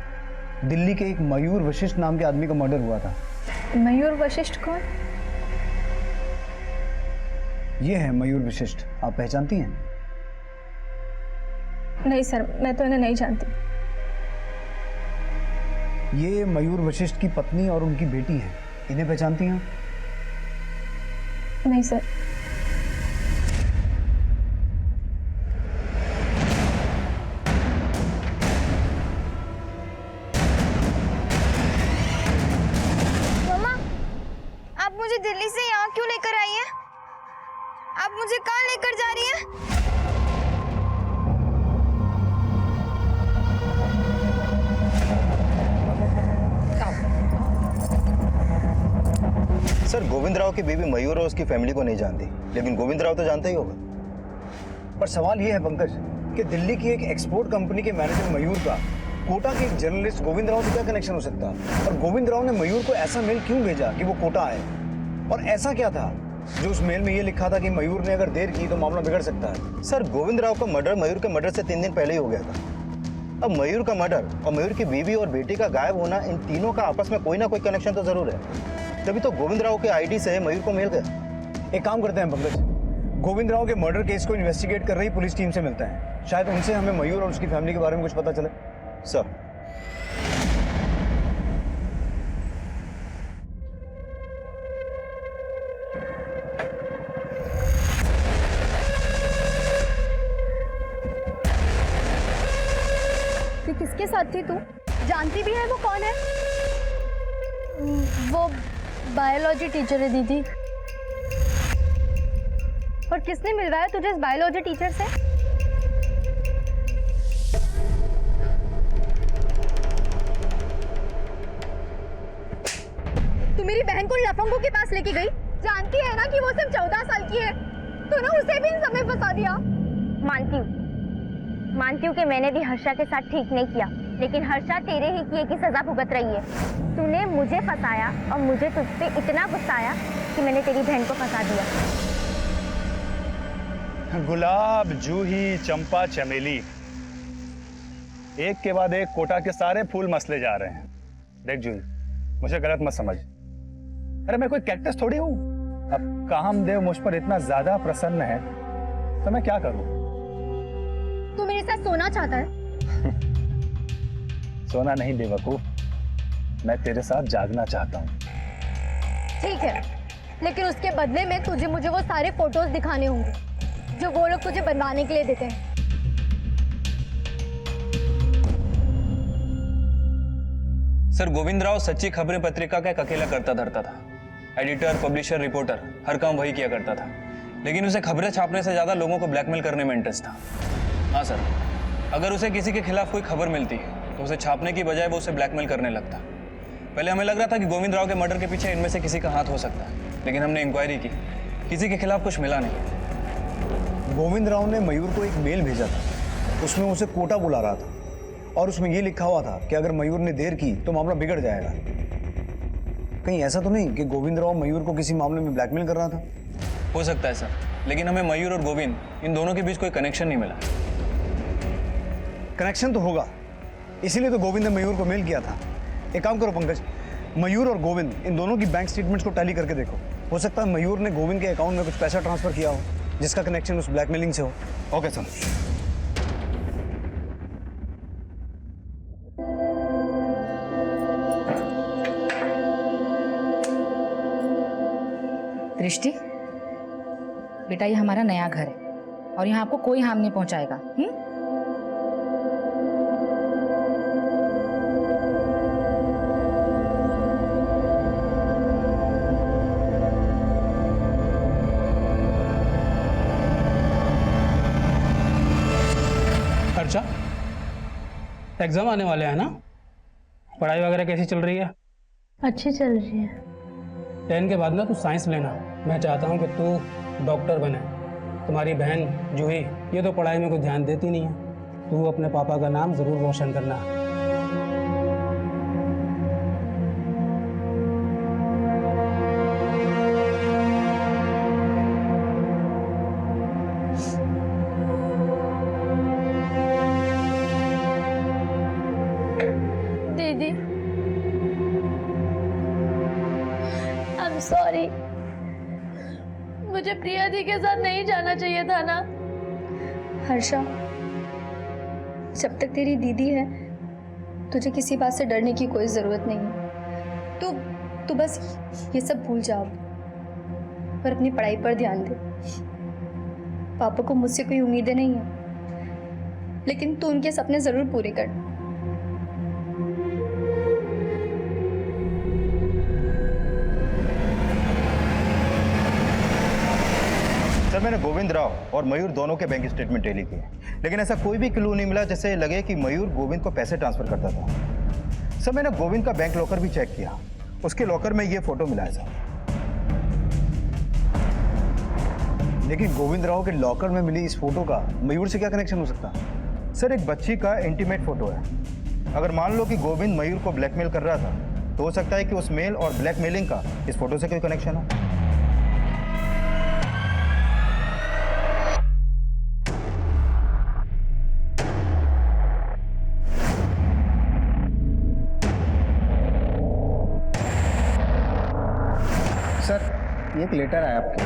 दिल्ली के एक मयूर वशिष्ठ नाम के आदमी का मर्डर हुआ था। मयूर वशिष्ठ कौन? ये है मयूर वशिष्ठ, आप पहचानती हैं? नहीं सर, मैं तो इन्हें नहीं जानती। ये मयूर वशिष्ठ की पत्नी और उनकी बेटी है, इन्हें पहचानती हैं? नहीं सर। मम्मा, आप मुझे दिल्ली से यहाँ क्यों लेकर आई हैं? आप मुझे कहाँ लेकर जा रही हैं? सर, गोविंद राव की बीवी मयूर और उसकी फैमिली को नहीं जानती, लेकिन गोविंद राव तो जानता ही होगा। पर सवाल ये है पंकज कि दिल्ली की एक एक्सपोर्ट कंपनी के मैनेजर मयूर का कोटा के एक जर्नलिस्ट गोविंद राव से क्या कनेक्शन हो सकता है? और गोविंद राव ने मयूर को ऐसा मेल क्यों भेजा कि वो कोटा आए? और ऐसा क्या था जो उस मेल में ये लिखा था कि मयूर ने अगर देर की तो मामला बिगड़ सकता है? सर, गोविंद राव का मर्डर मयूर के मर्डर से 3 दिन पहले ही हो गया था। अब मयूर का मर्डर और मयूर की बीवी और बेटी का गायब होना, इन तीनों का आपस में कोई ना कोई कनेक्शन तो जरूर है। तभी तो गोविंद राव के आईडी से मयूर को मेल गया। एक काम करते हैं पंकज, गोविंद राव के मर्डर केस को इन्वेस्टिगेट कर रही पुलिस टीम से मिलते हैं, शायद उनसे हमें मयूर और उसकी फैमिली के बारे में कुछ पता चले। सर, किसके साथ थी तू? जानती भी है वो कौन है? वो बायोलॉजी टीचर है दीदी। और किसने मिलवाया तुझे इस बायोलॉजी टीचर से? तू मेरी बहन को लफंगों के पास लेके गई। जानती है ना कि वो सिर्फ 14 साल की है। तूने उसे भी इन सब में फंसा दिया। मानती हूँ कि मैंने भी हर्षा के साथ ठीक नहीं किया, लेकिन हर्षा तेरे ही किए की सजा भुगत रही है। तूने मुझे फंसाया और मुझे तुझ पे इतना गुस्सा आया कि मैंने तेरी बहन को फंसा दिया। गुलाब, जूही, चंपा, चमेली, एक के बाद एक कोटा के सारे फूल मसले जा रहे हैं। देख जूही, मुझे गलत मत समझ। अरे मैं कोई कैक्टस थोड़ी हूं। अब कामदेव मुझ पर इतना ज्यादा प्रसन्न है तो मैं क्या करूं? तू मेरे साथ सोना चाहता है? सोना नहीं बेवकूफ, मैं तेरे साथ जागना चाहता हूँ। ठीक है, लेकिन उसके बदले में तुझे मुझे वो सारे फोटोज दिखाने होंगे जो वो लोग तुझे बनवाने के लिए देते हैं। सर गोविंद राव सच्ची खबरें पत्रिका का एक अकेला करता धरता था। एडिटर, पब्लिशर, रिपोर्टर हर काम वही किया करता था, लेकिन उसे खबरें छापने से ज्यादा लोगों को ब्लैकमेल करने में इंटरेस्ट था। हाँ सर, अगर उसे किसी के खिलाफ कोई खबर मिलती तो उसे छापने की बजाय वो उसे ब्लैकमेल करने लगता। पहले हमें लग रहा था कि गोविंद राव के मर्डर के पीछे इनमें से किसी का हाथ हो सकता है, लेकिन हमने इंक्वायरी की, किसी के खिलाफ कुछ मिला नहीं। गोविंद राव ने मयूर को एक मेल भेजा था, उसमें उसे कोटा बुला रहा था और उसमें ये लिखा हुआ था कि अगर मयूर ने देर की तो मामला बिगड़ जाएगा। कहीं ऐसा तो नहीं कि गोविंद राव मयूर को किसी मामले में ब्लैकमेल कर रहा था? हो सकता है सर, लेकिन हमें मयूर और गोविंद इन दोनों के बीच कोई कनेक्शन नहीं मिला। कनेक्शन तो होगा, इसीलिए तो गोविंद ने मयूर को मेल किया था। एक काम करो पंकज, मयूर और गोविंद इन दोनों की बैंक स्टेटमेंट्स को टैली करके देखो। हो सकता है मयूर ने गोविंद के अकाउंट में कुछ पैसा ट्रांसफर किया हो जिसका कनेक्शन उस ब्लैकमेलिंग से हो। Okay sir. दृष्टि, बेटा ये हमारा नया घर है और यहाँ आपको कोई हार्म नहीं पहुंचाएगा। अच्छा, एग्जाम आने वाले हैं ना? पढ़ाई वगैरह कैसी चल रही है? अच्छी चल रही है। 10 के बाद ना तू साइंस लेना। मैं चाहता हूँ कि तू डॉक्टर बने। तुम्हारी बहन जूही ये तो पढ़ाई में कुछ ध्यान देती नहीं है। तू अपने पापा का नाम जरूर रोशन करना। दीदी, आई एम सॉरी, मुझे प्रिया दी के साथ नहीं जाना चाहिए था ना। हर्षा, जब तक तेरी दीदी है तुझे किसी बात से डरने की कोई जरूरत नहीं है। तू बस ये सब भूल जा और अपनी पढ़ाई पर ध्यान दे। पापा को मुझसे कोई उम्मीदें नहीं है, लेकिन तू उनके सपने जरूर पूरे कर। सर मैंने गोविंद राव और मयूर दोनों के बैंक स्टेटमेंट टैली किए, लेकिन ऐसा कोई भी क्लू नहीं मिला जिससे लगे कि मयूर गोविंद को पैसे ट्रांसफर करता था। सर मैंने गोविंद का बैंक लॉकर भी चेक किया, उसके लॉकर में ये फोटो मिला है सर। लेकिन गोविंद राव के लॉकर में मिली इस फोटो का मयूर से क्या कनेक्शन हो सकता है? सर एक बच्ची का इंटीमेट फोटो है। अगर मान लो कि गोविंद मयूर को ब्लैकमेल कर रहा था तो हो सकता है कि उस मेल और ब्लैकमेलिंग का इस फोटो से कोई कनेक्शन हो। सर एक लेटर आया आपके।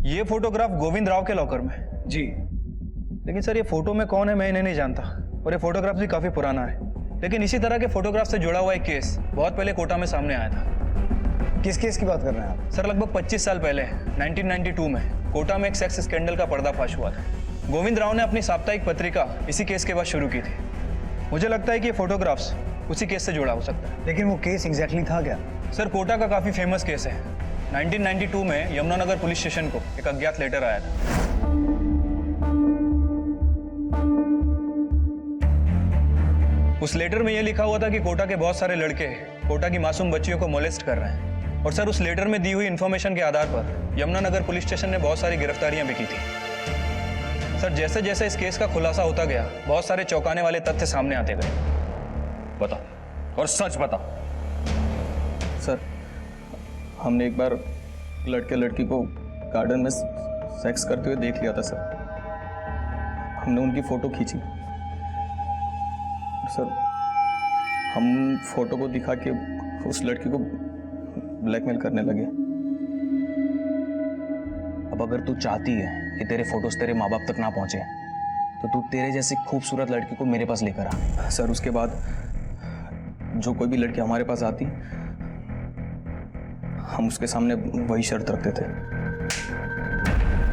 ये फोटोग्राफ गोविंद राव के लॉकर में? जी। लेकिन सर ये फोटो में कौन है मैं इन्हें नहीं जानता, और ये फोटोग्राफ भी काफी पुराना है। लेकिन इसी तरह के फोटोग्राफ से जुड़ा हुआ एक केस बहुत पहले कोटा में सामने आया था। किस केस की बात कर रहे हैं आप? सर लगभग 25 साल पहले 1992 में कोटा में एक सेक्स स्कैंडल का पर्दाफाश हुआ था। गोविंद राव ने अपनी साप्ताहिक पत्रिका इसी केस के बाद शुरू की थी। मुझे लगता है कि ये फोटोग्राफ्स उसी केस से जुड़ा हो सकता है। लेकिन वो केस एग्जैक्टली था क्या? सर कोटा का काफी फेमस केस है। 1992 में यमुनानगर पुलिस स्टेशन को एक अज्ञात लेटर आया था। उस लेटर में यह लिखा हुआ था कि कोटा के बहुत सारे लड़के कोटा की मासूम बच्चियों को मोलेस्ट कर रहे हैं। और सर उस लेटर में दी हुई इंफॉर्मेशन के आधार पर यमुनानगर पुलिस स्टेशन ने बहुत सारी गिरफ्तारियां भी की थी। सर जैसे जैसे इस केस का खुलासा होता गया बहुत सारे चौंकाने वाले तथ्य सामने आते गए। बता और सच बता। सर हमने एक बार लड़के लड़की को गार्डन में सेक्स करते हुए देख लिया था सर। हमने उनकी फोटो खींची। सर हम फोटो को दिखा के उस लड़की को ब्लैकमेल करने लगे। अब अगर तू चाहती है कि तेरे फोटोज तेरे माँ बाप तक ना पहुंचे तो तू तेरे जैसी खूबसूरत लड़की को मेरे पास लेकर आ। सर उसके बाद जो कोई भी लड़की हमारे पास आती, हम उसके सामने वही शर्त रखते थे।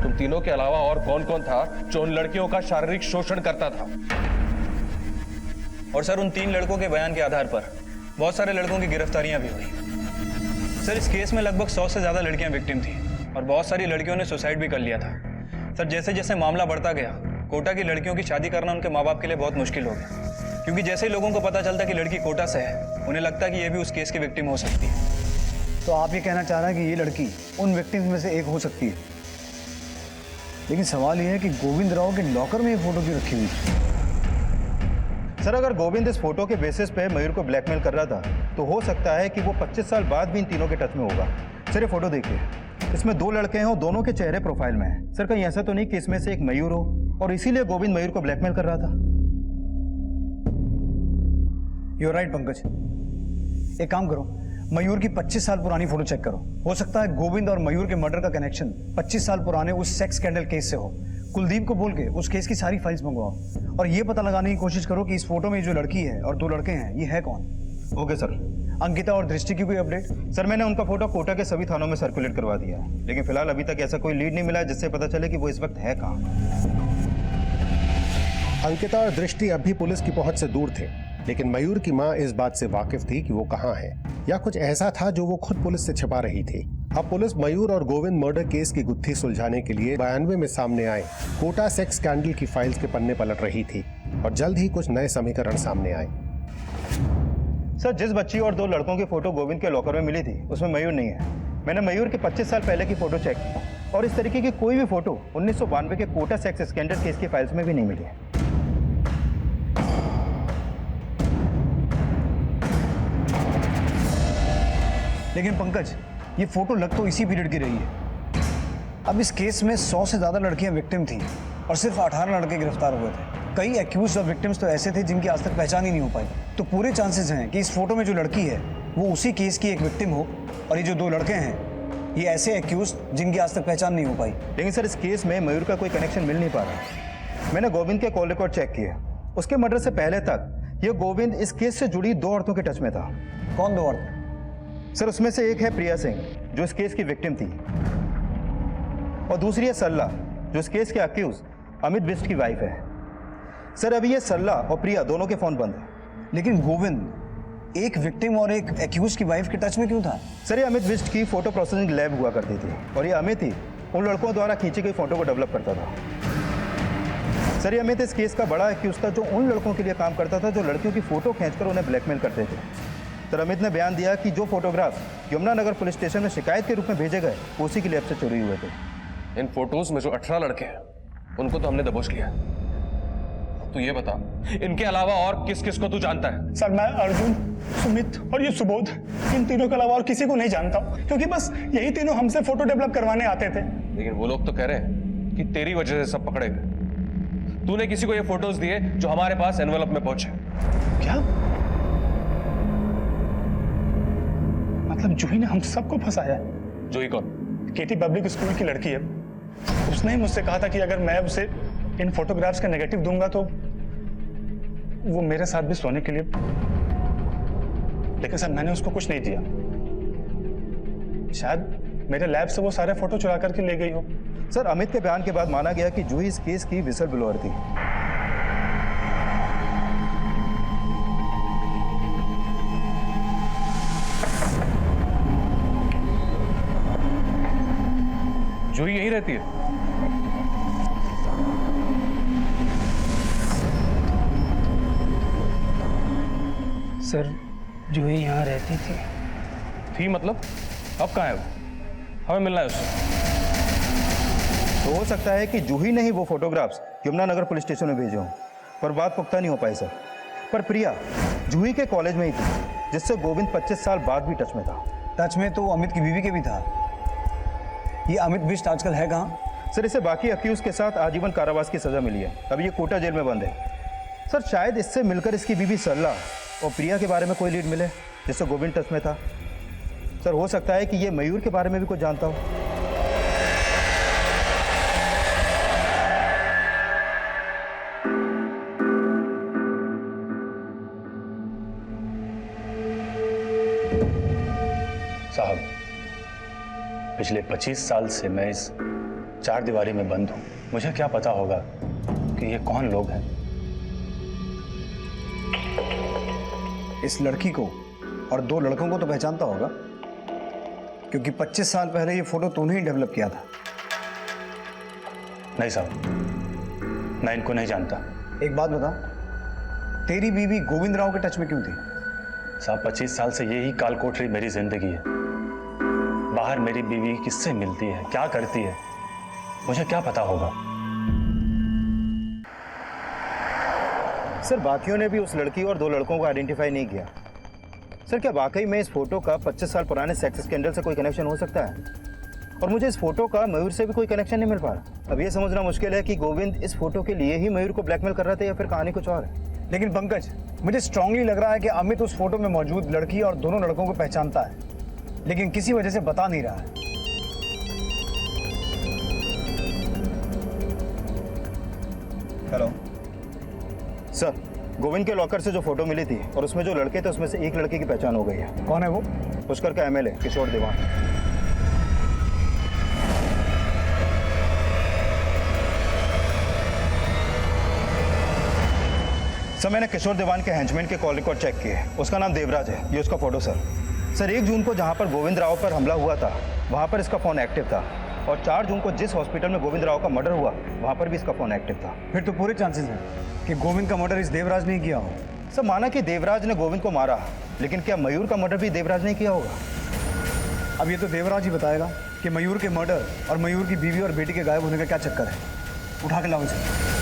तुम तीनों के अलावा और कौन कौन था जो उन लड़कियों का शारीरिक शोषण करता था? और सर उन 3 लड़कों के बयान के आधार पर बहुत सारे लड़कों की गिरफ्तारियां भी हुई। सर इस केस में लगभग 100 से ज्यादा लड़कियां विक्टिम थी और बहुत सारी लड़कियों ने सुसाइड भी कर लिया था। सर जैसे जैसे मामला बढ़ता गया, कोटा की लड़कियों की शादी करना उनके माँ बाप के लिए बहुत मुश्किल हो गया, क्योंकि जैसे ही लोगों को पता चलता कि लड़की कोटा से है, उन्हें लगता कि ये भी उस केस की विक्टिम हो सकती है। तो आप ये कहना चाह रहे हैं कि ये लड़की उन विक्टिम्स में से एक हो सकती है, लेकिन सवाल ये है कि गोविंद राव के लॉकर में ये फोटो क्यों रखी हुई थी? सर अगर गोविंद इस फोटो के बेसिस पे मयूर को ब्लैकमेल कर रहा था, तो हो सकता है कि वो 25 साल बाद भी इन तीनों के टच में होगा। सर ये फोटो देखिए, इसमें 2 लड़के हैं और दोनों के चेहरे प्रोफाइल में हैं। सर कहीं ऐसा तो नहीं कि इसमें से एक मयूर हो और इसीलिए गोविंद मयूर को ब्लैकमेल कर रहा था? यू राइट पंकज, एक काम करो, मयूर की 25 साल पुरानी फोटो चेक करो। हो सकता है गोविंद और मयूर के मर्डर का कनेक्शन 25 साल पुराने उस सेक्स स्कैंडल केस से हो। कुलदीप को बोल के उस केस की सारी फाइल्स मंगवाओ और ये पता लगाने की कोशिश करो कि इस फोटो में जो लड़की है और 2 लड़के हैं, ये है कौन। Okay sir. अंकिता और दृष्टि की कोई अपडेट? सर मैंने उनका फोटो कोटा के सभी थानों में सर्कुलेट करवा दिया है, लेकिन फिलहाल अभी तक ऐसा कोई लीड नहीं मिला है जिससे पता चले कि वो इस वक्त है कहाँ। अंकिता और दृष्टि अब भी पुलिस की पहुंच से दूर थे, लेकिन मयूर की मां इस बात से वाकिफ थी कि वो कहां है, या कुछ ऐसा था जो वो खुद पुलिस से छिपा रही थी। अब पुलिस मयूर और गोविंद मर्डर केस की गुत्थी सुलझाने के लिए 92 में सामने आए कोटा सेक्स स्कैंडल की फाइल्स के पन्ने पलट रही थी और जल्द ही कुछ नए समीकरण सामने आए। सर जिस बच्ची और 2 लड़कों की फोटो गोविंद के लॉकर में मिली थी, उसमें मयूर नहीं है। मैंने मयूर के 25 साल पहले की फोटो चेक की और इस तरीके की कोई भी फोटो 1992 के कोटा सेक्स स्कैंडल केस की फाइल्स में भी नहीं मिली है। लेकिन पंकज, ये फोटो लग तो इसी पीरियड की रही है। अब इस केस में 100 से ज्यादा लड़कियां विक्टिम थी और सिर्फ 18 लड़के गिरफ्तार हुए थे। कई एक्यूज और विक्टिम्स तो ऐसे थे जिनकी आज तक पहचान ही नहीं हो पाई। तो पूरे चांसेस हैं कि इस फोटो में जो लड़की है वो उसी केस की एक विक्टिम हो और ये जो 2 लड़के हैं ये ऐसे एक्यूज जिनकी आज तक पहचान नहीं हो पाई। लेकिन सर इस केस में मयूर का कोई कनेक्शन मिल नहीं पा रहा। मैंने गोविंद के कॉल रिकॉर्ड चेक किए, उसके मर्डर से पहले तक ये गोविंद इस केस से जुड़ी 2 औरतों के टच में था। कौन 2 औरतें? सर उसमें से एक है प्रिया सिंह जो इस केस की विक्टिम थी और दूसरी है सरला जो इस केस के अक्यूज अमित बिष्ट की वाइफ है। सर अभी ये सरला और प्रिया दोनों के फोन बंद हैं। लेकिन गोविंद एक विक्टिम और एक एक्यूज की वाइफ के टच में क्यों था? सर ये अमित बिष्ट की फोटो प्रोसेसिंग लैब हुआ करती थी और ये अमित ही उन लड़कों द्वारा खींची गई फोटो को डेवलप करता था। सर ये अमित इस केस का बड़ा एक्यूज था जो उन लड़कों के लिए काम करता था जो लड़कियों की फोटो खींचकर उन्हें ब्लैकमेल करते थे। सर अमित ने बयान दिया कि जो फोटोग्राफ यमुनानगर पुलिस स्टेशन में शिकायत के रूप में भेजे गए उसी की लैब से चोरी हुए थे। इन फोटोज में जो 18 लड़के हैं उनको तो हमने दबोच लिया। तू ये बता, इनके अलावा और किस किस को तू जानता है? सर मैं अर्जुन, सुमित और ये सुबोध, इन तीनों के अलावा और किसी को नहीं जानता हूँ, क्योंकि बस यही तीनों हमसे फोटो डेवलप करवाने आते थे। लेकिन वो लोग तो कह रहे हैं कि तेरी वजह से सब पकड़े गए। तूने किसी को ये फोटोज दिए जो हमारे पास एनवेलप में पहुंचे। क्या मतलब जूही ने हम सबको फंसाया? जूही कौन? केटी पब्लिक स्कूल की लड़की है। उसने ही मुझसे कहा था कि अगर मैं उसे इन फोटोग्राफ्स का नेगेटिव दूंगा तो वो मेरे साथ भी सोने के लिए, लेकिन सर मैंने उसको कुछ नहीं दिया। शायद मेरे लैब से वो सारे फोटो चुरा करके ले गई हो। सर अमित के बयान के बाद माना गया कि जूही इस केस की विसल ब्लोअर थी। जूही यहीं रहती है? सर जूही यहाँ रहती थी मतलब? अब कहाँ है वो? हमें मिलना है उससे। तो हो सकता है कि जूही ने ही वो फोटोग्राफ्स यमुनानगर पुलिस स्टेशन में भेजे हों, पर बात पुख्ता नहीं हो पाई सर। पर प्रिया जूही के कॉलेज में ही थी जिससे गोविंद 25 साल बाद भी टच में था। टच में तो अमित की बीवी के भी था। ये अमित बिष्ट आजकल है कहाँ? सर इसे बाकी अक्यूज के साथ आजीवन कारावास की सजा मिली है। अभी ये कोटा जेल में बंद है। सर शायद इससे मिलकर इसकी बीवी सरला और प्रिया के बारे में कोई लीड मिले जिससे गोविंद टच में था। सर हो सकता है कि ये मयूर के बारे में भी कुछ जानता हो। साहब, पिछले 25 साल से मैं इस चार दीवारी में बंद हूं। मुझे क्या पता होगा कि ये कौन लोग हैं। इस लड़की को और दो लड़कों को तो पहचानता होगा, क्योंकि 25 साल पहले ये फोटो तूने ही डेवलप किया था। नहीं साहब, मैं इनको नहीं जानता। एक बात बता, तेरी बीवी गोविंद राव के टच में क्यों थी? साहब, 25 साल से यही काल कोठरी मेरी जिंदगी है। बाहर मेरी बीवी किससे मिलती है, क्या करती है, मुझे क्या पता होगा। सर, बाकियों ने भी उस लड़की और दो लड़कों को आइडेंटिफाई नहीं किया। सर, क्या वाकई में इस फोटो का 25 साल पुराने सेक्स स्कैंडल से कोई कनेक्शन हो सकता है? और मुझे इस फोटो का मयूर से भी कोई कनेक्शन नहीं मिल पा रहा। अब ये समझना मुश्किल है कि गोविंद इस फोटो के लिए ही मयूर को ब्लैकमेल कर रहा था या फिर कहानी कुछ और है। लेकिन पंकज, मुझे स्ट्रांगली लग रहा है कि अमित उस फोटो में मौजूद लड़की और दोनों लड़कों को पहचानता है, लेकिन किसी वजह से बता नहीं रहा है। हेलो सर, गोविंद के लॉकर से जो फोटो मिली थी और उसमें जो लड़के थे उसमें से एक लड़के की पहचान हो गई है। कौन है वो? पुष्कर का एमएलए किशोर दीवान। सर, मैंने किशोर दीवान के हेंचमैन के कॉल रिकॉर्ड चेक किए। उसका नाम देवराज है, ये उसका फोटो सर। सर, 1 जून को जहां पर गोविंद राव पर हमला हुआ था वहां पर इसका फोन एक्टिव था, और 4 जून को जिस हॉस्पिटल में गोविंद राव का मर्डर हुआ वहां पर भी इसका फोन एक्टिव था। फिर तो पूरे चांसेस हैं कि गोविंद का मर्डर इस देवराज ने किया हो। सर, माना कि देवराज ने गोविंद को मारा, लेकिन क्या मयूर का मर्डर भी देवराज ने किया होगा? अब ये तो देवराज ही बताएगा कि मयूर के मर्डर और मयूर की बीवी और बेटी के गायब होने का क्या चक्कर है। उठा के लाओ इसे।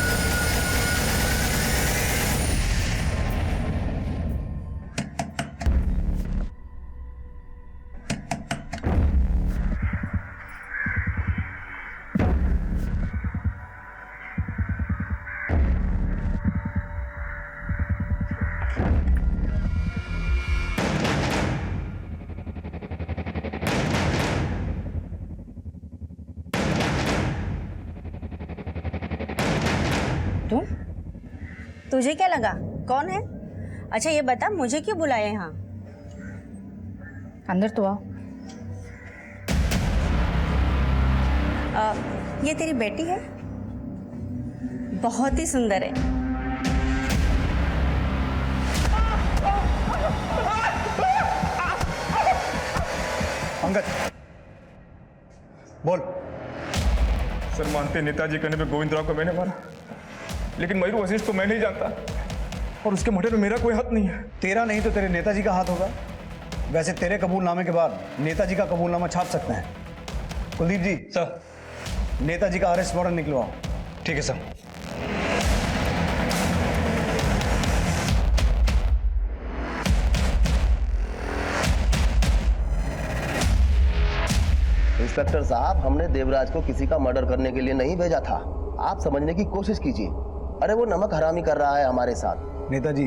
तुझे क्या लगा कौन है? अच्छा ये बता, मुझे क्यों बुलाया यहाँ? अंदर तो आओ। ये तेरी बेटी है? बहुत ही सुंदर है। पंकज, बोल। सर, मानते नेताजी कहने पे गोविंद राव को मैंने मारा, लेकिन मयूर वशिष्ठ को मैं नहीं जानता और उसके मर्डर में मेरा कोई हाथ नहीं है। तेरा नहीं तो तेरे नेताजी का हाथ होगा। वैसे तेरे कबूलनामे के बाद नेताजी का कबूलनामा छाप सकते हैं। कुलदीप जी, सर, नेताजी का अरेस्ट वारंट निकलवाओ। ठीक है सर। इंस्पेक्टर साहब, हमने देवराज को किसी का मर्डर करने के लिए नहीं भेजा था। आप समझने की कोशिश कीजिए। अरे वो नमक हरामी कर रहा है हमारे साथ। नेताजी,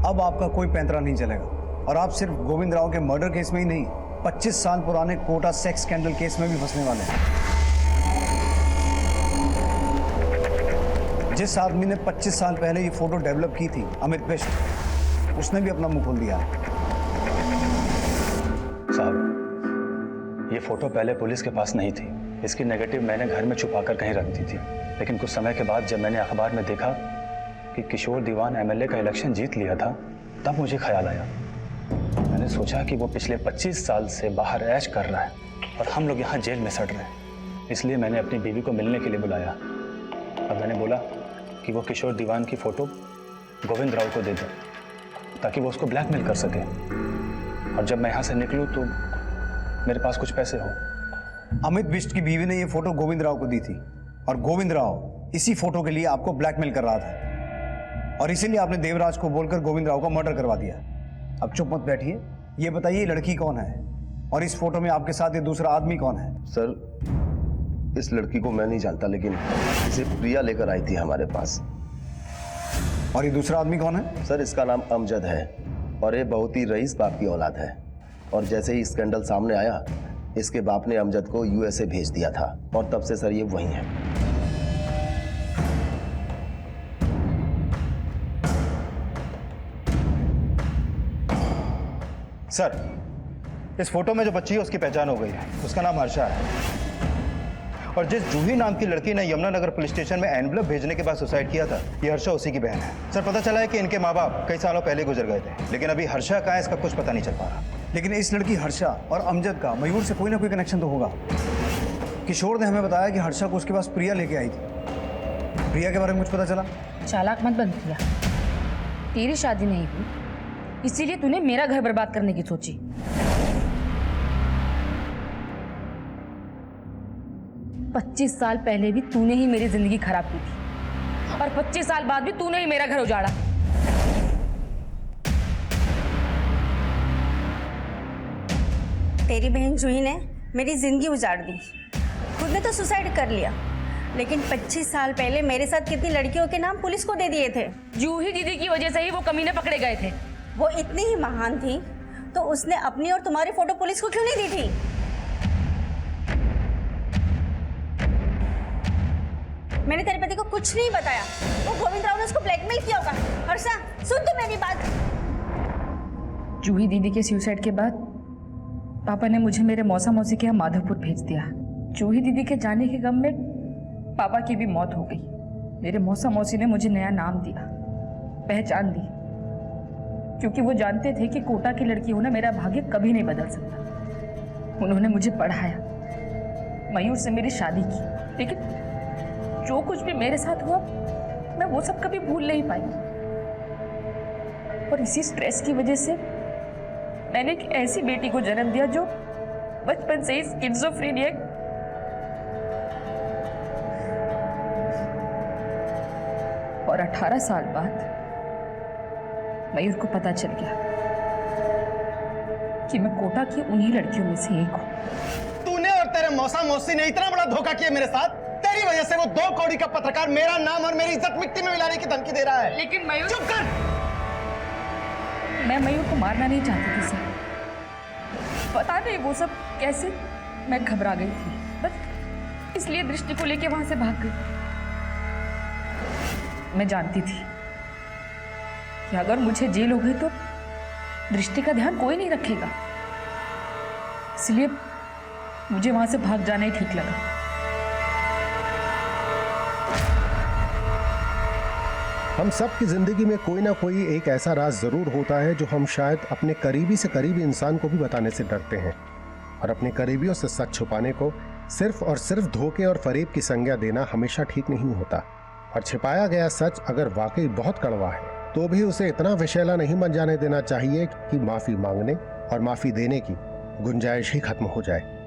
अब आपका कोई पैंतरा नहीं चलेगा, और आप सिर्फ गोविंद राव के मर्डर केस में ही नहीं, 25 साल पुराने कोटा सेक्स स्कैंडल केस में भी फंसने वाले हैं। जिस आदमी ने 25 साल पहले ये फोटो डेवलप की थी, अमित बिष्ट, उसने भी अपना मुंह खोल दिया। साहब, ये फोटो पहले पुलिस के पास नहीं थी। इसकी नेगेटिव मैंने घर में छुपाकर कहीं रख दी थी, लेकिन कुछ समय के बाद जब मैंने अखबार में देखा कि किशोर दीवान एमएलए का इलेक्शन जीत लिया था, तब मुझे ख्याल आया। मैंने सोचा कि वो पिछले 25 साल से बाहर ऐश कर रहा है और हम लोग यहाँ जेल में सड़ रहे हैं। इसलिए मैंने अपनी बीवी को मिलने के लिए बुलाया। अब मैंने बोला कि वो किशोर दीवान की फोटो गोविंद राव को दे दे, ताकि वो उसको ब्लैकमेल कर सके, और जब मैं यहाँ से निकलूँ तो मेरे पास कुछ पैसे हो। अमित बिष्ट की बीवी ने ये फोटो गोविंद राव को दी थी, और गोविंद राव इसी फोटो के लिए आपको ब्लैकमेल कर रहा था, और इसीलिए आपने देवराज को बोलकर गोविंद राव का मर्डर करवा दिया। अब चुप मत बैठिए, ये बताइए लड़की कौन है, और इस फोटो में आपके साथ ये दूसरा आदमी कौन है? सर, इस लड़की को मैं नहीं जानता, लेकिन इसे प्रिया लेकर आई थी हमारे पास। और ये दूसरा आदमी कौन है? सर, इसका नाम अमजद है, और ये बहुत ही रईस बाप की औलाद है। और जैसे ही स्कैंडल सामने आया, इसके बाप ने अमजद को यूएसए भेज दिया था, और तब से सर ये वही है। सर, इस फोटो में जो बच्ची है उसकी पहचान हो गई है, उसका नाम हर्षा है। और जिस जूही नाम की लड़की ने यमुनानगर पुलिस स्टेशन में एनवलप भेजने के बाद सुसाइड किया था, ये हर्षा उसी की बहन है। सर पता चला है कि इनके माँ बाप कई सालों पहले गुजर गए थे, लेकिन अभी हर्षा कहाँ है इसका कुछ पता नहीं चल पा रहा। लेकिन इस लड़की हर्षा और अमजद का मयूर से कोई ना कोई कनेक्शन तो होगा। किशोर ने हमें बताया कि हर्षा को उसके पास प्रिया लेके आई थी। प्रिया के बारे में कुछ पता चला? चालाक मत बन प्रिया, तेरी शादी नहीं हुई इसीलिए तूने मेरा घर बर्बाद करने की सोची। 25 साल पहले भी तूने ही मेरी जिंदगी खराब की थी और 25 साल बाद भी तूने ही मेरा घर उजाड़ा। तेरी बहन जूही ने मेरी जिंदगी उजाड़ दी, खुद ने तो सुसाइड कर लिया, लेकिन 25 साल पहले मेरे साथ कितनी लड़कियों के नाम पुलिस को दे दिए थे। जूही दीदी की वजह से ही वो कमीने पकड़े गए थे। वो इतनी ही महान थी तो उसने अपनी और तुम्हारी फोटो पुलिस को क्यों नहीं दी थी? मैंने तेरे पति को कुछ नहीं बताया, वो गोविंद राव ने उसको ब्लैकमेल किया होगा। हर्षा सुन तो मेरी बात। जूही दीदी के सुसाइड के बाद पापा ने मुझे मेरे मौसा मौसी के यहाँ माधवपुर भेज दिया। जूही दीदी के जाने के गम में पापा की भी मौत हो गई। मेरे मौसा मौसी ने मुझे नया नाम दिया, पहचान दी, क्योंकि वो जानते थे कि कोटा की लड़की होना मेरा भाग्य कभी नहीं बदल सकता। उन्होंने मुझे पढ़ाया, मयूर से मेरी शादी की, लेकिन जो कुछ भी मेरे साथ हुआ मैं वो सब कभी भूल नहीं पाई। और इसी स्ट्रेस की वजह से मैंने एक ऐसी बेटी को जन्म दिया जो बचपन से ही स्किज़ोफ्रेनिया और 18 साल बाद मयूर को पता चल गया कि मैं कोटा की उन्हीं लड़कियों में से एक हूं। तूने और तेरे मौसा मौसी ने इतना बड़ा धोखा किया मेरे साथ। तेरी वजह से वो 2 कौड़ी का पत्रकार मेरा नाम और मेरी इज्जत मिट्टी में मिलाने की धमकी दे रहा है। लेकिन मयूर, चुप कर। मैं मयूर को मारना नहीं चाहती थी सर, पता नहीं वो सब कैसे मैं घबरा गई थी, बस इसलिए दृष्टि को लेके वहां से भाग गई। मैं जानती थी कि अगर मुझे जेल हो गई तो दृष्टि का ध्यान कोई नहीं रखेगा, इसलिए मुझे वहां से भाग जाना ही ठीक लगा। हम सब की जिंदगी में कोई ना कोई एक ऐसा राज जरूर होता है जो हम शायद अपने करीबी से करीबी इंसान को भी बताने से डरते हैं, और अपने करीबियों से सच छुपाने को सिर्फ और सिर्फ धोखे और फरेब की संज्ञा देना हमेशा ठीक नहीं होता। और छिपाया गया सच अगर वाकई बहुत कड़वा है तो भी उसे इतना विषैला नहीं बन जाने देना चाहिए कि माफी मांगने और माफी देने की गुंजाइश ही खत्म हो जाए।